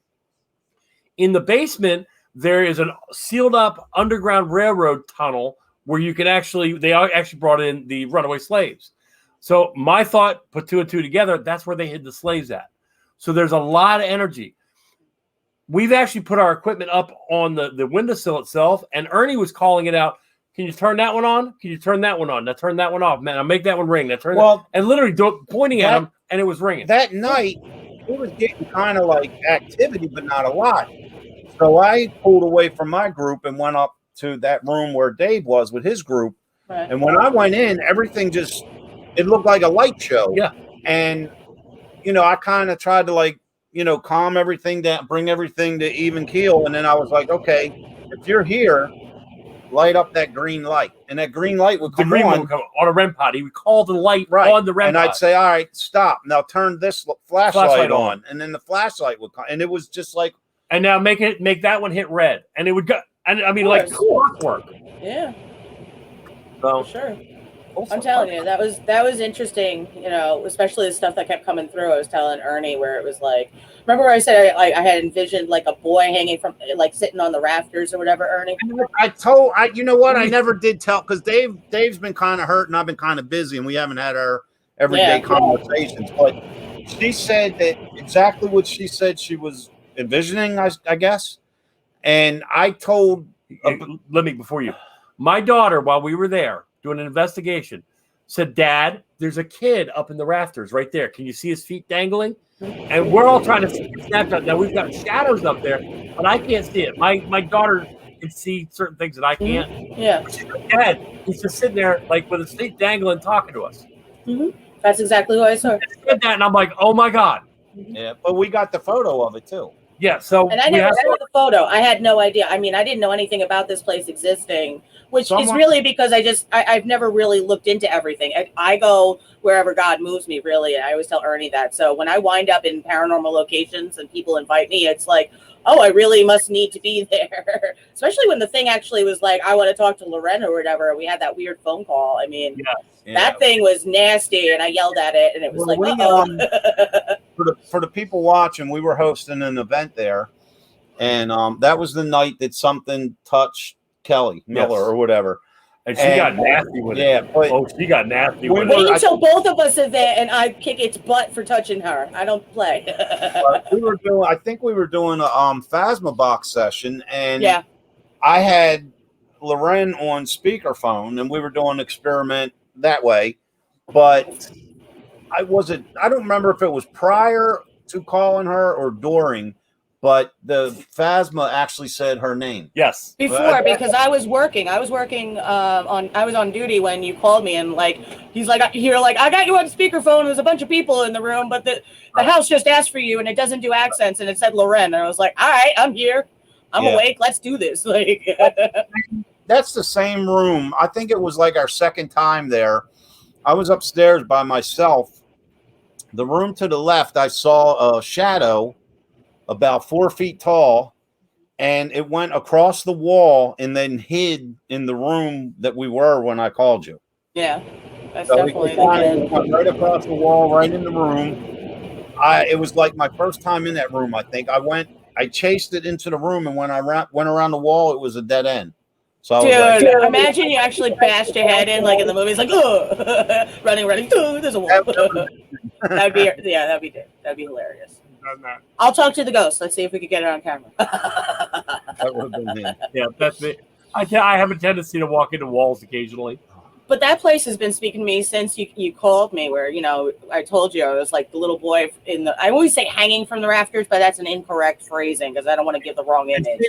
In the basement, there is a sealed up underground railroad tunnel where you can they actually brought in the runaway slaves. So my thought, put two and two together, that's where they hid the slaves at. So there's a lot of energy. We've actually put our equipment up on the windowsill itself, and Ernie was calling it out. Can you turn that one on? Can you turn that one on? Now turn that one off, man. I'll make that one ring. Now turn and literally pointing at him, and it was ringing. That night, it was getting kind of like activity, but not a lot. So I pulled away from my group and went up to that room where Dave was with his group. Right. And when I went in, everything it looked like a light show. Yeah. And, I kind of tried to calm everything down, bring everything to even keel. And then I was like, okay, if you're here, light up that green light. And that green light would come on a REM pod. He would call the light on the REM pod. And I'd say, all right, stop. Now turn this flashlight on. And then the flashlight would come. And it was just like. And now make that one hit red. And it would go. And I mean, like clockwork. Yeah. So, for sure. I'm telling you, that was interesting, especially the stuff that kept coming through. I was telling Ernie where it was like, remember where I said I had envisioned like a boy hanging from, like sitting on the rafters or whatever, Ernie? I never did tell, because Dave's been kind of hurt and I've been kind of busy and we haven't had our everyday conversations. But she said that exactly what she said she was envisioning, I guess. And I told, my daughter, while we were there doing an investigation, said, Dad, there's a kid up in the rafters right there. Can you see his feet dangling? And we're all trying to see the snapshot. Now we've got shadows up there, but I can't see it. My daughter can see certain things that I can't. Yeah. She's like, Dad, he's just sitting there like with his feet dangling, talking to us. Mm-hmm. That's exactly what I saw. I said that, and I'm like, oh my God. Yeah, but we got the photo of it too. Yeah, so and I never saw the photo. I had no idea. I mean, I didn't know anything about this place existing, which is really because I've never really looked into everything. I go wherever God moves me, really. And I always tell Ernie that. So when I wind up in paranormal locations and people invite me, it's like, oh, I really must need to be there. Especially when the thing actually was like, I want to talk to Loren or whatever. We had that weird phone call. I mean, that thing was nasty, and I yelled at it, and it was for the people watching, we were hosting an event there, and that was the night that something touched Kelly Miller or whatever. And she got nasty with it. But she got nasty with it. Wait until both of us are there and I kick its butt for touching her. I don't play. I think we were doing a Phasma box session, and I had Loren on speakerphone, and we were doing an experiment that way. But I don't remember if it was prior to calling her or during. But the Phasma actually said her name. Yes. Before, because I was working. I was on duty when you called me, and he's like, I got you on speakerphone. There's a bunch of people in the room, but the house just asked for you, and it doesn't do accents, and it said Loren. And I was like, all right, I'm here. I'm awake. Let's do this. That's the same room. I think it was like our second time there. I was upstairs by myself. The room to the left, I saw a shadow about 4 feet tall, and it went across the wall and then hid in the room that we were when I called you. Yeah, that's definitely went right across the wall, right in the room. It was like my first time in that room. I think I chased it into the room, and when I went around the wall, it was a dead end. So I was dude, imagine you actually bashed your head in like in the movies, like running, there's a wall. That'd be hilarious. I'll talk to the ghost. Let's see if we can get it on camera. That would have been him. Yeah, that's it. I have a tendency to walk into walls occasionally. But that place has been speaking to me since you called me, where, I told you I was like the little boy I always say hanging from the rafters, but that's an incorrect phrasing because I don't want to give the wrong image.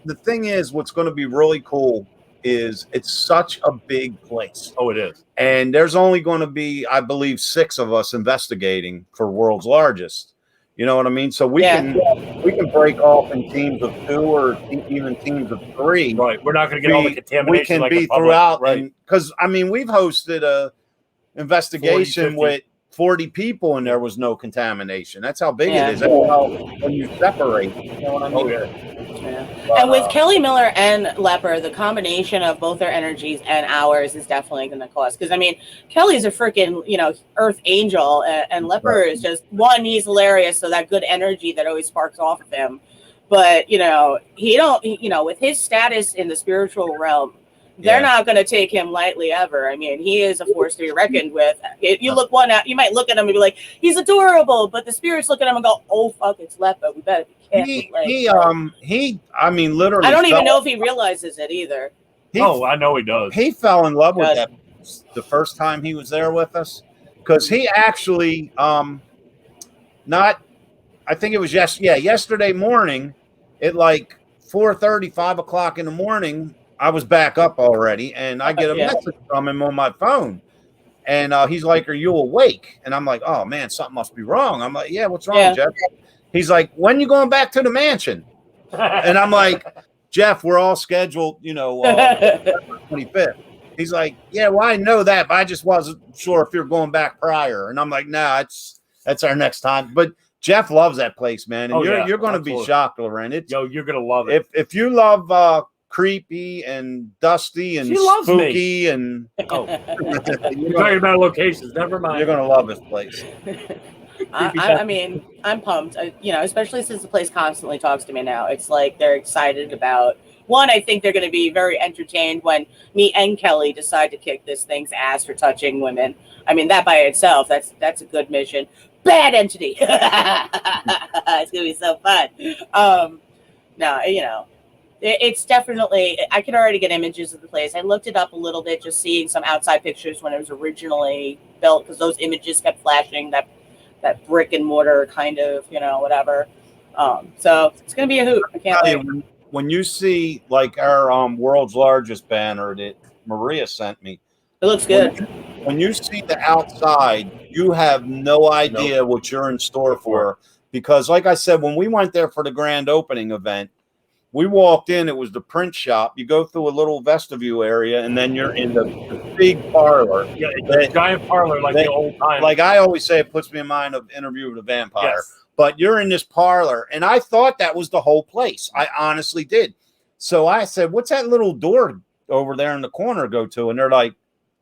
The thing is, what's going to be really cool is it's such a big place. Oh, it is. And there's only going to be, I believe, 6 of us investigating for World's Largest. You know what I mean? So we can break off in teams of 2 or even teams of 3. Right. We're not going to get all the contamination. We can be throughout. Right. Because, we've hosted a investigation with 40 people and there was no contamination. That's how big it is. That's how, when you separate, you know what I mean? But, and with Kelly Miller and Leper, the combination of both their energies and ours is definitely going to cause. Because I mean, Kelly's a freaking Earth angel, and Leper is just he's hilarious. So that good energy that always sparks off of him. But with his status in the spiritual realm, they're not going to take him lightly ever. I mean, he is a force to be reckoned with. You look one out, you might look at him and be like, he's adorable, but the spirits look at him and go, oh fuck, it's Leper. We better be careful. I mean, literally. I don't even know if he realizes it either. I know he does. He fell in love with that the first time he was there with us, because he actually, I think it was yesterday morning at like 4:30, 5 o'clock in the morning. I was back up already, and I get a message from him on my phone, and he's like, "Are you awake?" And I'm like, "Oh man, something must be wrong." I'm like, "Yeah, what's wrong, Jeff?" He's like, "When you going back to the mansion?" And I'm like, "Jeff, we're all scheduled, 25th." He's like, "Yeah, well, I know that, but I just wasn't sure if you're going back prior." And I'm like, "Nah, that's our next time." But Jeff loves that place, man, and you're going to be shocked, Loren. You're going to love it. If you love creepy and dusty and spooky and you're talking about locations. Never mind. You're gonna love this place. I mean, I'm pumped. Especially since the place constantly talks to me now. It's like they're excited about. One, I think they're going to be very entertained when me and Kelly decide to kick this thing's ass for touching women. I mean, that by itself, that's a good mission. Bad entity. It's gonna be so fun. It's definitely, I can already get images of the place. I looked it up a little bit, just seeing some outside pictures when it was originally built, because those images kept flashing, that brick and mortar kind of, whatever. So it's going to be a hoot. I can't wait. When you see like our world's largest banner that Maria sent me, it looks good. When you see the outside, you have no idea what you're in store for. Because like I said, when we went there for the grand opening event, we walked in, it was the print shop. You go through a little vestibule area, and then you're in the big parlor. Yeah, the giant parlor like the old time. Like I always say, it puts me in mind of Interview with a Vampire. Yes. But you're in this parlor, and I thought that was the whole place. I honestly did. So I said, what's that little door over there in the corner go to? And they're like,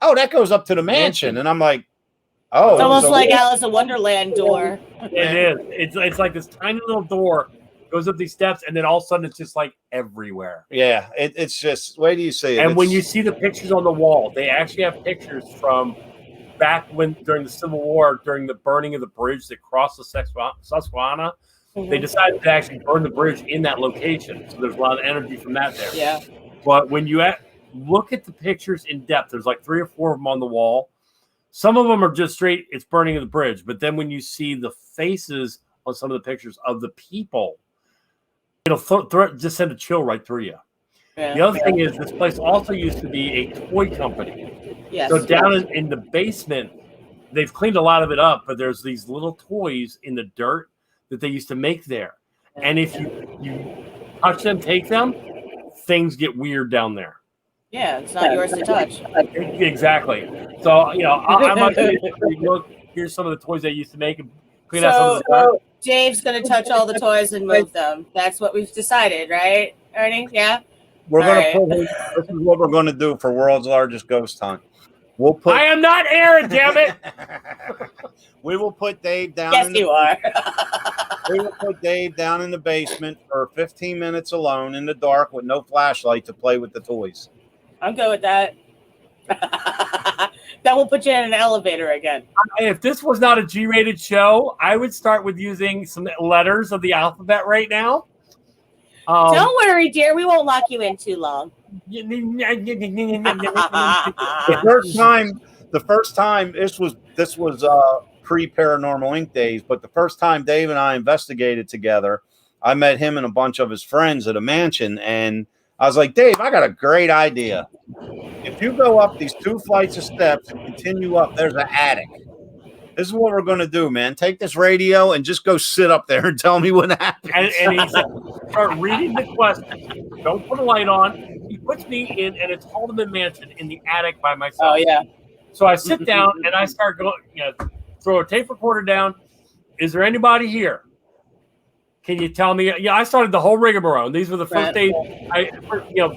oh, that goes up to the mansion. And I'm like, oh. It's almost like Alice in Wonderland door. It is. It's like this tiny little door. Goes up these steps, and then all of a sudden it's just like everywhere. Yeah, it's just, wait till you see it. And when you see the pictures on the wall, they actually have pictures from back during the Civil War, during the burning of the bridge that crossed the Susquehanna. Mm-hmm. They decided to actually burn the bridge in that location. So there's a lot of energy from that there. Yeah. But when you look at the pictures in depth, there's like 3 or 4 of them on the wall. Some of them are just straight, it's burning of the bridge. But then when you see the faces on some of the pictures of the people, it'll just send a chill right through you. Yeah. The other thing is, this place also used to be a toy company. Yes. So down in the basement, they've cleaned a lot of it up, but there's these little toys in the dirt that they used to make there. And if you touch them, take them, things get weird down there. Yeah, it's not yours to touch. Exactly. So, I might look, here's some of the toys they used to make and clean out some of the dirt. Dave's going to touch all the toys and move them. That's what we've decided, right, Ernie? Yeah? We're going to put, this is what we're going to do for World's Largest Ghost Hunt. We'll put. I am not Aaron, damn it! We will put Dave down. Yes, you are. We will put Dave down in the basement for 15 minutes alone in the dark with no flashlight to play with the toys. I'm good with that. Then we'll put you in an elevator again. If this was not a G-rated show, I would start with using some letters of the alphabet right now. Don't worry, dear. We won't lock you in too long. The first time this was pre-Paranormal Inc. days, but the first time Dave and I investigated together, I met him and a bunch of his friends at a mansion, and I was like, Dave, I got a great idea. If you go up these 2 flights of steps and continue up, there's an attic. This is what we're going to do, man. Take this radio and just go sit up there and tell me what happens. And he said, start reading the questions. Don't put a light on. He puts me in, and it's Haldeman Mansion in the attic by myself. Oh, yeah. So I sit down, and I start going, throw a tape recorder down. Is there anybody here? Can you tell me? Yeah, I started the whole rigmarole. These were the first days.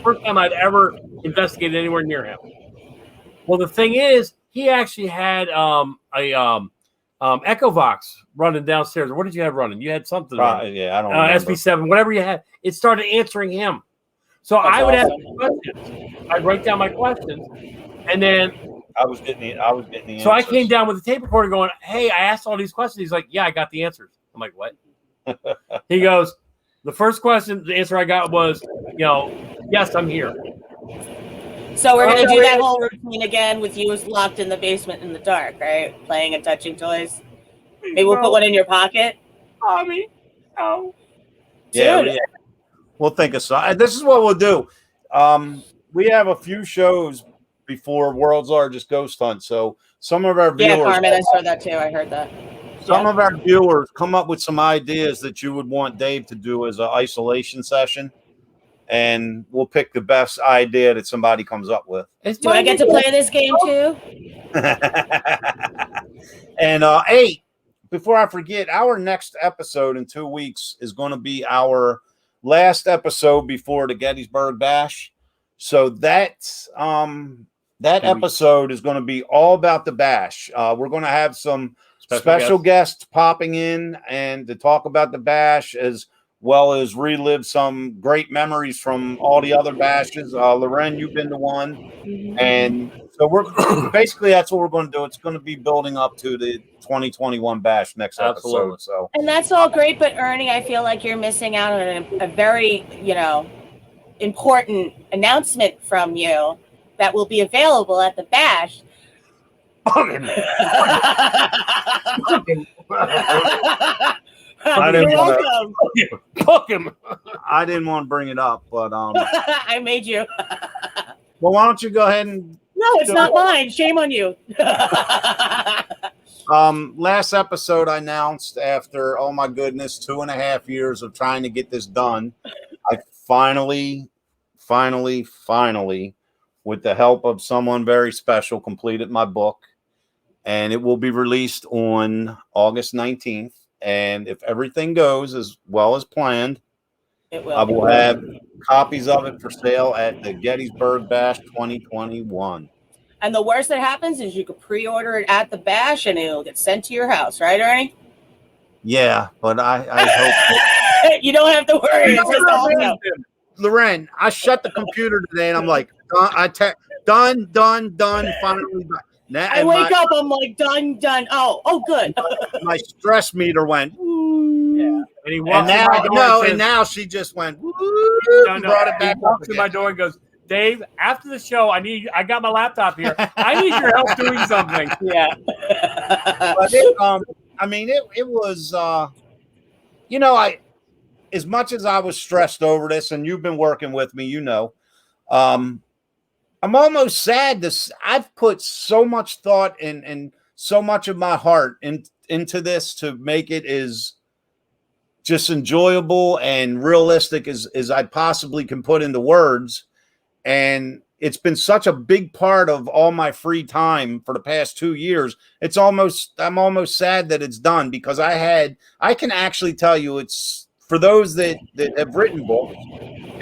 First time I'd ever investigated anywhere near him. Well, the thing is, he actually had Echovox running downstairs. What did you have running? You had something. Yeah, I don't remember. SP7, whatever you had. It started answering him. So I would ask questions. I'd write down my questions, and then I was getting the answers. So I came down with the tape recorder going, "Hey, I asked all these questions." He's like, "Yeah, I got the answers." I'm like, "What?" He goes, "The first question, the answer I got was, yes, I'm here." So we're going to do that whole routine again with you locked in the basement in the dark, right? Playing and touching toys. Maybe we'll put one in your pocket. Mommy, no. Yeah, we'll think of something. This is what we'll do. We have a few shows before World's Largest Ghost Hunt. So some of our viewers. Yeah, Carmen, I saw that too. I heard that. Some of our viewers come up with some ideas that you would want Dave to do as an isolation session. And we'll pick the best idea that somebody comes up with. Do I get to play this game too? And hey, before I forget, our next episode in 2 weeks is going to be our last episode before the Gettysburg Bash. So that episode is going to be all about the bash. We're going to have some special guests popping in and to talk about the bash as well as relive some great memories from all the other bashes. Loren, you've been to one. And so we're basically, that's what we're going to do. It's going to be building up to the 2021 bash next episode. So, and that's all great, but Ernie, I feel like you're missing out on a very, important announcement from you that will be available at the bash. I didn't want to bring it up, but I made you. Well, why don't you go ahead and? No, it's not mine. Shame on you. Last episode I announced after, oh my goodness, 2.5 years of trying to get this done, I finally, with the help of someone very special, completed my book, and it will be released on August 19th. And if everything goes as well as planned, I will have copies of it for sale at the Gettysburg Bash 2021. And the worst that happens is you could pre-order it at the bash and it'll get sent to your house, right, Ernie? Yeah, but I hope you don't have to worry. It's just awesome. Loren, I shut the computer today and I'm like, done, finally done. Now, I wake up, I'm like, done. Oh, good. My stress meter went. Yeah. And now she just went. Brought it back up to my door and goes, Dave, after the show, I got my laptop here. I need your help doing something. Yeah. But it was, as much as I was stressed over this, and you've been working with me, I'm almost sad. I've put so much thought and so much of my heart into this to make it as just enjoyable and realistic as I possibly can put into words. And it's been such a big part of all my free time for the past 2 years. I'm almost sad that it's done, because I can actually tell you, it's for those that have written books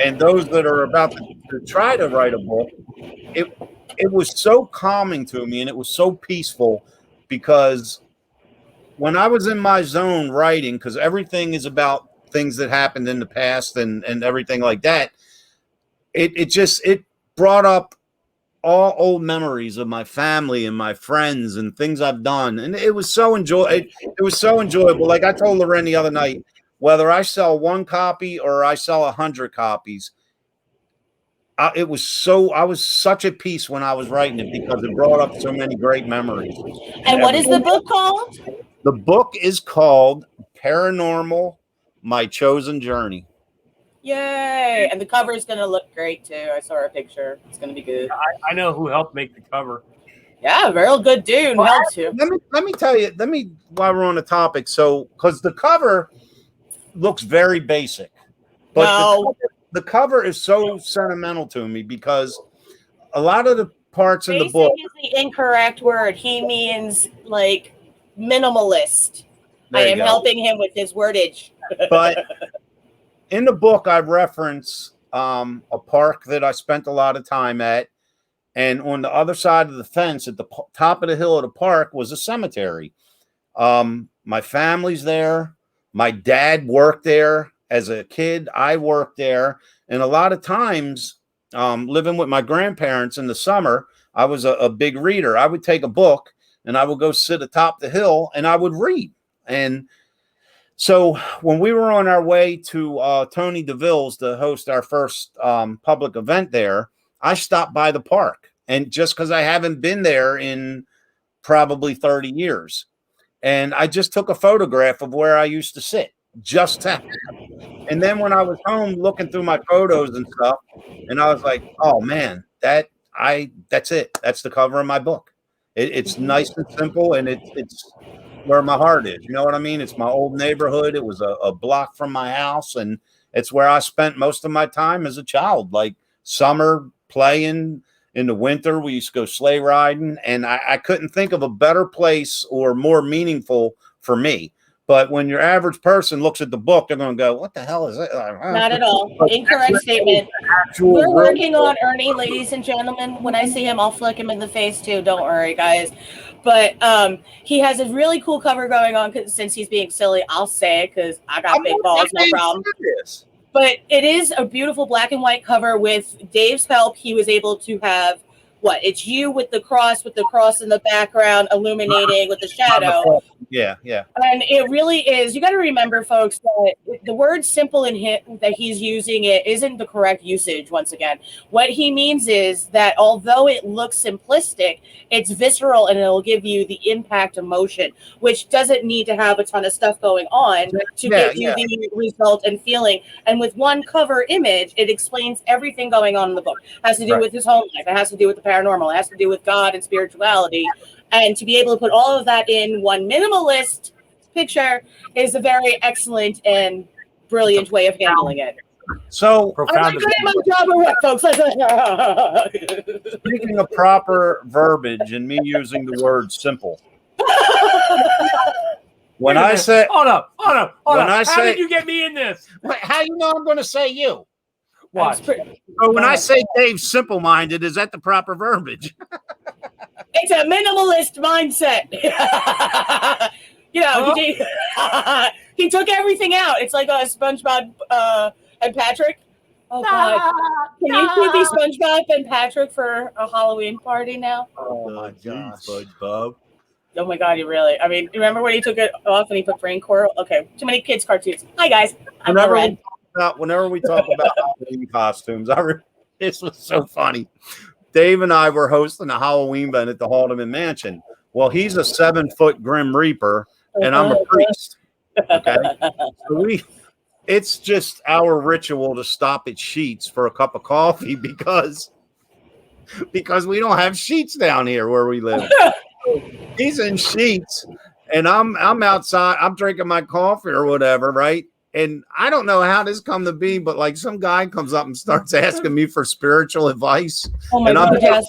and those that are about to try to write a book. It was so calming to me, and it was so peaceful, because when I was in my zone writing, because everything is about things that happened in the past and everything like that, it brought up all old memories of my family and my friends and things I've done, and it was so enjoyable. Like I told Loren the other night, whether I sell 1 copy or I sell 100 copies, I was such at peace when I was writing it, because it brought up so many great memories. And what is the book called? The book is called Paranormal, My Chosen Journey. Yay! And the cover is going to look great too. I saw a picture. It's going to be good. I know who helped make the cover. Yeah, real good dude. Well, helps you. Let me tell you. While we're on the topic, because the cover looks very basic, but the cover is so sentimental to me, because a lot of the parts in the book is the incorrect word. He means like minimalist. I am helping him with his wordage. But in the book, I reference a park that I spent a lot of time at. And on the other side of the fence at the top of the hill of the park was a cemetery. My family's there. My dad worked there as a kid. I worked there. And a lot of times, living with my grandparents in the summer, I was a big reader. I would take a book and I would go sit atop the hill and I would read. And so when we were on our way to Tony DeVille's to host our first public event there, I stopped by the park, and just because I haven't been there in probably 30 years. And I just took a photograph of where I used to sit, just to have. And then when I was home looking through my photos and stuff, and I was like, oh man, that's it. That's the cover of my book. It's nice and simple, and it's where my heart is. You know what I mean? It's my old neighborhood. It was a block from my house, and it's where I spent most of my time as a child, like summer playing. In the winter, we used to go sleigh riding, and I couldn't think of a better place or more meaningful for me. But when your average person looks at the book, they're going to go, what the hell is it? Not at all. Incorrect statement. We're working on Ernie, ladies and gentlemen. When I see him, I'll flick him in the face too. Don't worry, guys. But he has a really cool cover going on, since he's being silly. I'll say it because I got big balls, no problem. But it is a beautiful black and white cover. With Dave's help, he was able to have it's you with the cross in the background illuminating with the shadow. Yeah. And it really is. You got to remember, folks, that the word simple in him that he's using it isn't the correct usage. Once again, what he means is that although it looks simplistic, it's visceral and it'll give you the impact emotion, which doesn't need to have a ton of stuff going on to give you the result and feeling. And with one cover image, it explains everything going on in the book. It has to do with his home life. It has to do with the paranormal. It has to do with God and spirituality. And to be able to put all of that in one minimalist picture is a very excellent and brilliant way of handling it. So, am I good at my job or what, folks? Speaking of proper verbiage and me using the word simple. When I say, hold up. How did you get me in this? How you know I'm going to say you? Watch. So when I say Dave's simple-minded, is that the proper verbiage? It's a minimalist mindset. He took everything out. It's like a SpongeBob and Patrick. Oh God! Can you be SpongeBob and Patrick for a Halloween party now? Oh my gosh, SpongeBob! Oh my God, you really? I mean, remember when he took it off and he put brain coral? Okay, too many kids' cartoons. Hi guys, I'm Loren. Whenever we talk about Halloween costumes, this was so funny. Dave and I were hosting a Halloween event at the Haldeman Mansion. Well, he's a 7-foot Grim Reaper, and I'm a priest. Okay, so it's just our ritual to stop at Sheets for a cup of coffee because we don't have Sheets down here where we live. He's in Sheets, and I'm outside. I'm drinking my coffee or whatever, right? And I don't know how this come to be, but like some guy comes up and starts asking me for spiritual advice. Oh my God, yes.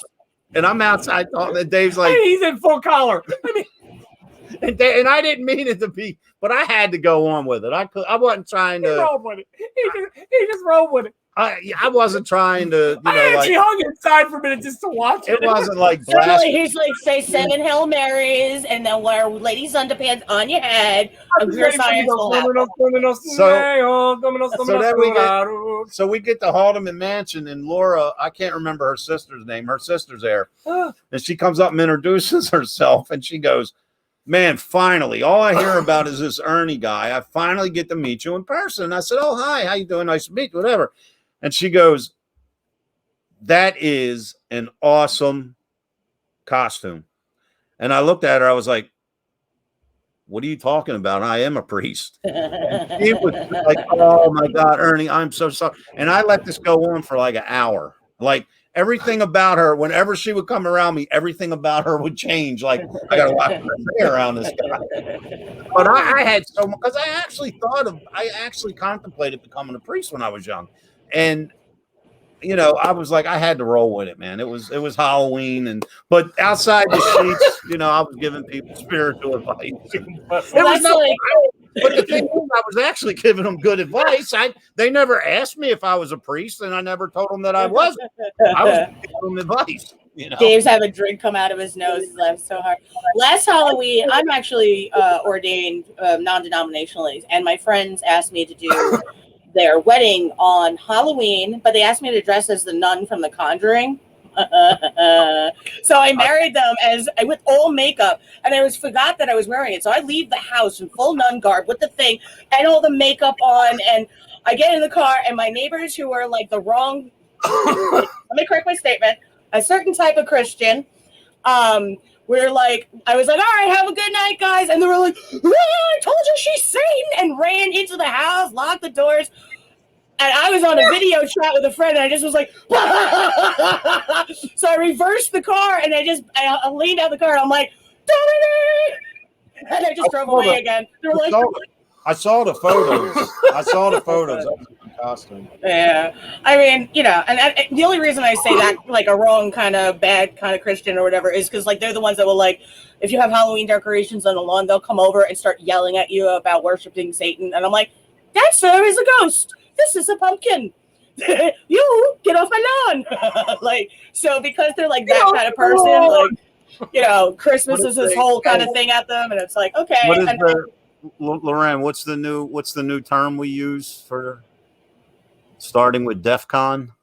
And I'm outside talking, and Dave's like, he's in full collar. And I didn't mean it to be, but I had to go on with it. I wasn't trying to. He rolled with it. He just rolled with it. I wasn't trying to. I actually hung inside for a minute just to watch it. It wasn't like he's like, say 7 Hail Marys and then wear ladies' underpants on your head. So we get to Haldeman Mansion, and Laura, I can't remember her sister's name. Her sister's there, and she comes up and introduces herself, and she goes, "Man, finally, all I hear about is this Ernie guy. I finally get to meet you in person." And I said, "Oh, hi, how you doing? Nice to meet you, whatever." And she goes, "That is an awesome costume." And I looked at her, I was like, "What are you talking about? I am a priest." And she was like, "Oh my God, Ernie, I'm so sorry." And I let this go on for like an hour. Like, everything about her, whenever she would come around me, everything about her would change. Like, I got to watch my hair around this guy. But I had so much, because I actually contemplated becoming a priest when I was young. And you know, I was like, I had to roll with it, man. It was Halloween, but outside the sheets, you know, I was giving people spiritual advice. But the thing is, I was actually giving them good advice. They never asked me if I was a priest, and I never told them that I wasn't. I was giving them advice. You know? Dave's having a drink come out of his nose. He laughed so hard. Last Halloween, I'm actually ordained non-denominationally, and my friends asked me to do their wedding on Halloween, but they asked me to dress as the nun from The Conjuring. So I married them with all makeup, and I forgot that I was wearing it. So I leave the house in full nun garb with the thing and all the makeup on, and I get in the car, and my neighbors who are like the wrong, let me correct my statement, a certain type of Christian, we're like, I was like, all right, have a good night, guys. And they were like, I told you she's Satan, and ran into the house, locked the doors. And I was on a video chat with a friend, and I just was like, so I reversed the car, and I leaned out the car, and I'm like, Dominic! And I just drove away again. They were like, I saw the photos. That was a good costume. Yeah. I mean, you know, and the only reason I say that, like a wrong kind of bad kind of Christian or whatever, is because, like, they're the ones that will, like, if you have Halloween decorations on the lawn, they'll come over and start yelling at you about worshiping Satan. And I'm like, that, sir, is a ghost. This is a pumpkin. You get off my lawn. Like, so because they're like that kind of person, like, you know, Christmas is this whole kind of thing at them, and it's like, okay. What is Loren, what's the new term we use for starting with DEF CON?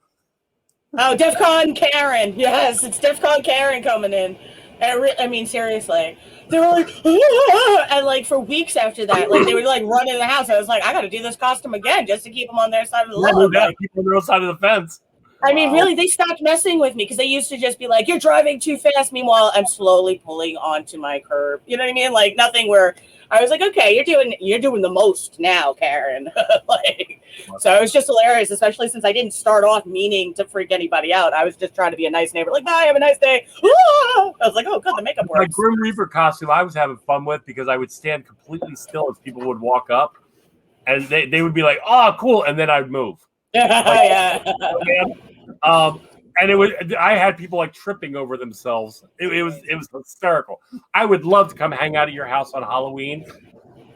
Oh, DEF CON Karen. Yes, it's DEF CON Karen coming in. And I mean, seriously. They were like, ah! And like for weeks after that, like they would like run in the house. I was like, I got to do this costume again just to keep them on their side of the lawn. Yeah, keep them on their side of the fence. I mean, really, they stopped messing with me because they used to just be like, you're driving too fast. Meanwhile, I'm slowly pulling onto my curb. You know what I mean? Like nothing where I was like, okay, you're doing the most now, Karen. Like, so it was just hilarious, especially since I didn't start off meaning to freak anybody out. I was just trying to be a nice neighbor. Like, bye, have a nice day. I was like, oh, good, the makeup works. My Grim Reaper costume, I was having fun with because I would stand completely still as people would walk up, and they would be like, oh, cool, and then I'd move. Yeah. And I had people like tripping over themselves. It was hysterical. I would love to come hang out at your house on Halloween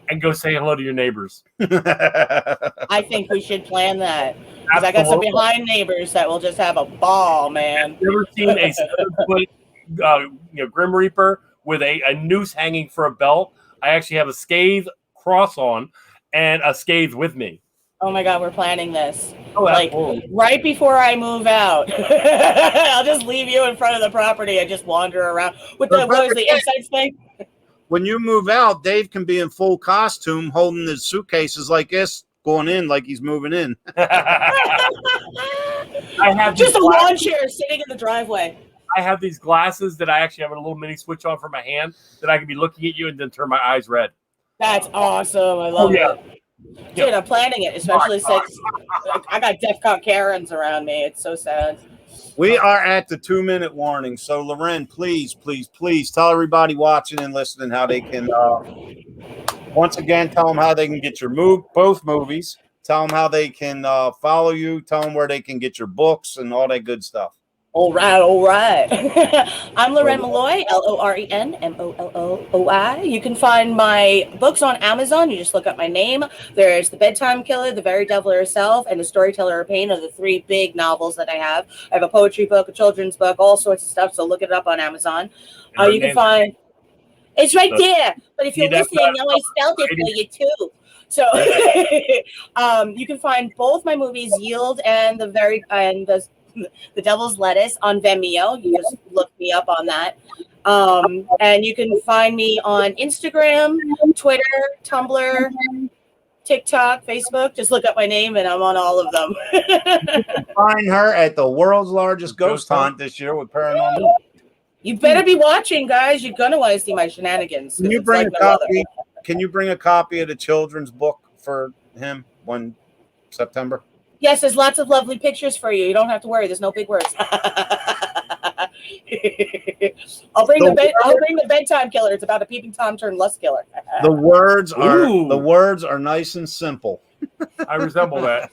and go say hello to your neighbors. I think we should plan that. Because I got some behind neighbors that will just have a ball, man. I've never seen a 7-foot Grim Reaper with a noose hanging for a belt. I actually have a scathe cross on and a scathe with me. Oh my God, we're planning this. Oh, like right before I move out. I'll just leave you in front of the property and just wander around with the insights thing. When you move out, Dave can be in full costume, holding his suitcases like this, going in like he's moving in. I have just a lawn chair sitting in the driveway. I have these glasses that I actually have a little mini switch on for my hand that I can be looking at you and then turn my eyes red. That's awesome. I love it. Dude, I'm planning it, especially since I got DEF CON Karens around me. It's so sad. We are at the 2-minute warning. So, Loren, please tell everybody watching and listening how they can, once again, tell them how they can get your both movies. Tell them how they can follow you. Tell them where they can get your books and all that good stuff. All right. I'm Loren Molloy, LorenMolloi. You can find my books on Amazon. You just look up my name. There's The Bedtime Killer, The Very Devil Herself, and The Storyteller of Pain are the 3 big novels that I have. I have a poetry book, a children's book, all sorts of stuff. So look it up on Amazon. You can find it's right there. But if you're listening, now I spelled it for you too. So you can find both my movies, Yield and The Devil's Lettuce, on Vimeo. You just look me up on that. And you can find me on Instagram, Twitter, Tumblr, TikTok, Facebook. Just look up my name and I'm on all of them. Find her at the world's largest ghost hunt this year with Paranormal. You better be watching, guys. You're going to want to see my shenanigans. Can you bring a copy? Can you bring a copy of the children's book for him when September? Yes, there's lots of lovely pictures for you. You don't have to worry. There's no big words. I'll bring the bedtime killer. It's about a peeping Tom turned lust killer. The words are nice and simple. I resemble that.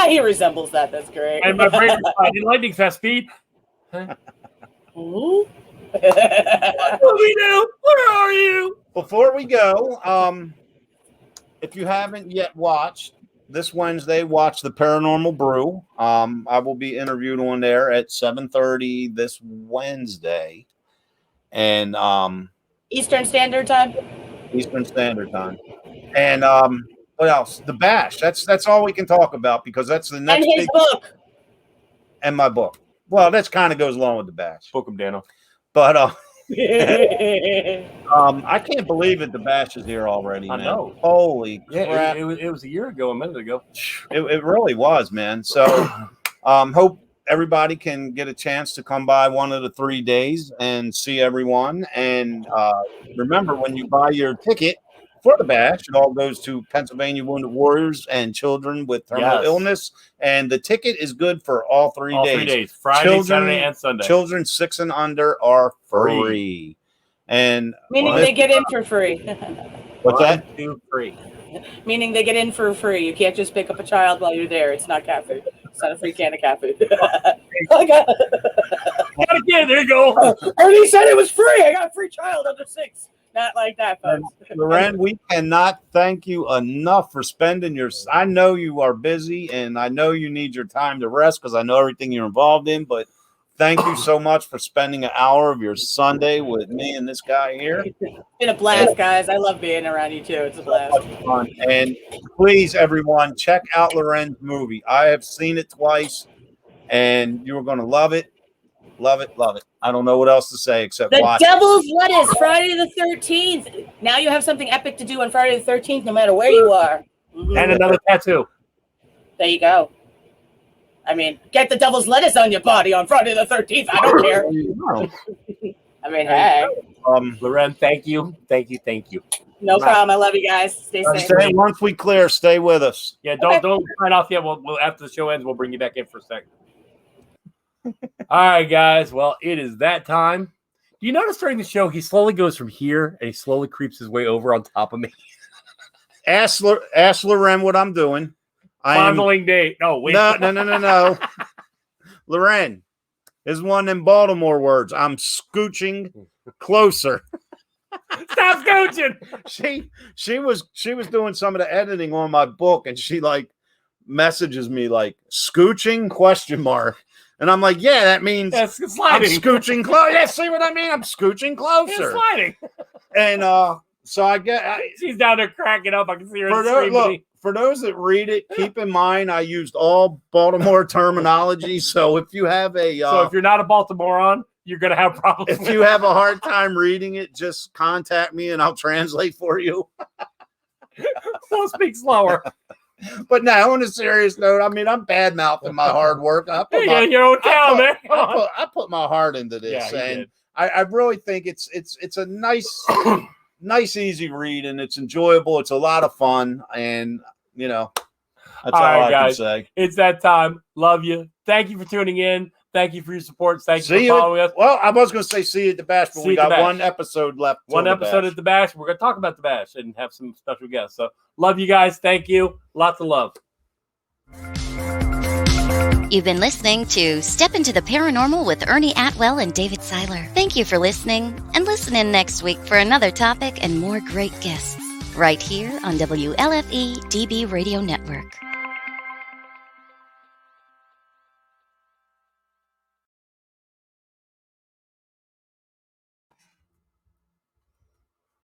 He resembles that. That's great. And my brain replied, in lightning fast speed. Huh? Ooh. What do we do? Where are you? Before we go, if you haven't yet watched this Wednesday, watch the Paranormal Brew. I will be interviewed on there at 7:30 this Wednesday, and Eastern Standard Time. Eastern Standard Time. And what else? The Bash. That's all we can talk about because that's the next And his book. And my book. Well, that kind of goes along with the Bash. Book him, Dano. But I can't believe it. The Bash is here already. I man. know. Holy crap! Yeah, it was a year ago, a minute ago. It really was, man. So hope everybody can get a chance to come by one of the 3 days and see everyone. And remember, when you buy your ticket for the Bash, it all goes to Pennsylvania Wounded Warriors and children with terminal illness. And the ticket is good for all 3 days. 3 days, Friday, Saturday, and Sunday. Children 6 and under are free. And meaning they get in for free. What's that? Free. Meaning they get in for free. You can't just pick up a child while you're there. It's not cat food. It's not a free can of cat food. I got it again. There you go. Ernie said it was free. I got a free child under 6. Not like that, folks. Loren, we cannot thank you enough for spending your. I know you are busy, and I know you need your time to rest because I know everything you're involved in. But thank you so much for spending an hour of your Sunday with me and this guy here. It's been a blast, guys. I love being around you too. It's a blast. And please, everyone, check out Loren's movie. I have seen it twice, and you're going to love it. Love it, love it. I don't know what else to say except watch The Devil's Lettuce, Friday the 13th. Now you have something epic to do on Friday the 13th, no matter where you are. Mm-hmm. And another tattoo. There you go. I mean, get the Devil's Lettuce on your body on Friday the 13th. I don't care. I mean, hey. Loren, thank you. Thank you. Thank you. No problem. I love you guys. Stay safe. Once we clear, stay with us. Yeah, don't sign off yet. We'll after the show ends, we'll bring you back in for a second. All right, guys. Well, it is that time. Do you notice during the show he slowly goes from here and he slowly creeps his way over on top of me? Ask Loren what I'm doing. Fondling date. No, wait. No. Loren is one in Baltimore words. I'm scooching closer. Stop scooching. She was doing some of the editing on my book, and she like messages me like scooching ? And I'm like, yeah, that means I'm scooching close. Yeah, see what I mean? I'm scooching closer. It's sliding. And so I get she's down there cracking up. I can see her for those that read it, keep in mind I used all Baltimore terminology. So if you have so if you're not a Baltimorean, you're gonna have problems. If you have a hard time reading it, just contact me and I'll translate for you. Don't speak slower. But now, on a serious note, I mean, I'm bad mouthing my hard work. I put my heart into this, and I really think it's a nice, easy read, and it's enjoyable. It's a lot of fun, and that's all I can say. It's that time. Love you. Thank you for tuning in. Thank you for your support. Thank you for following us. Well, I was going to say see you at the Bash, but we got one episode left. One episode at the Bash. We're going to talk about the Bash and have some special guests. So love you guys. Thank you. Lots of love. You've been listening to Step Into the Paranormal with Ernie Atwell and David Seiler. Thank you for listening, and listen in next week for another topic and more great guests right here on WLFE DB Radio Network.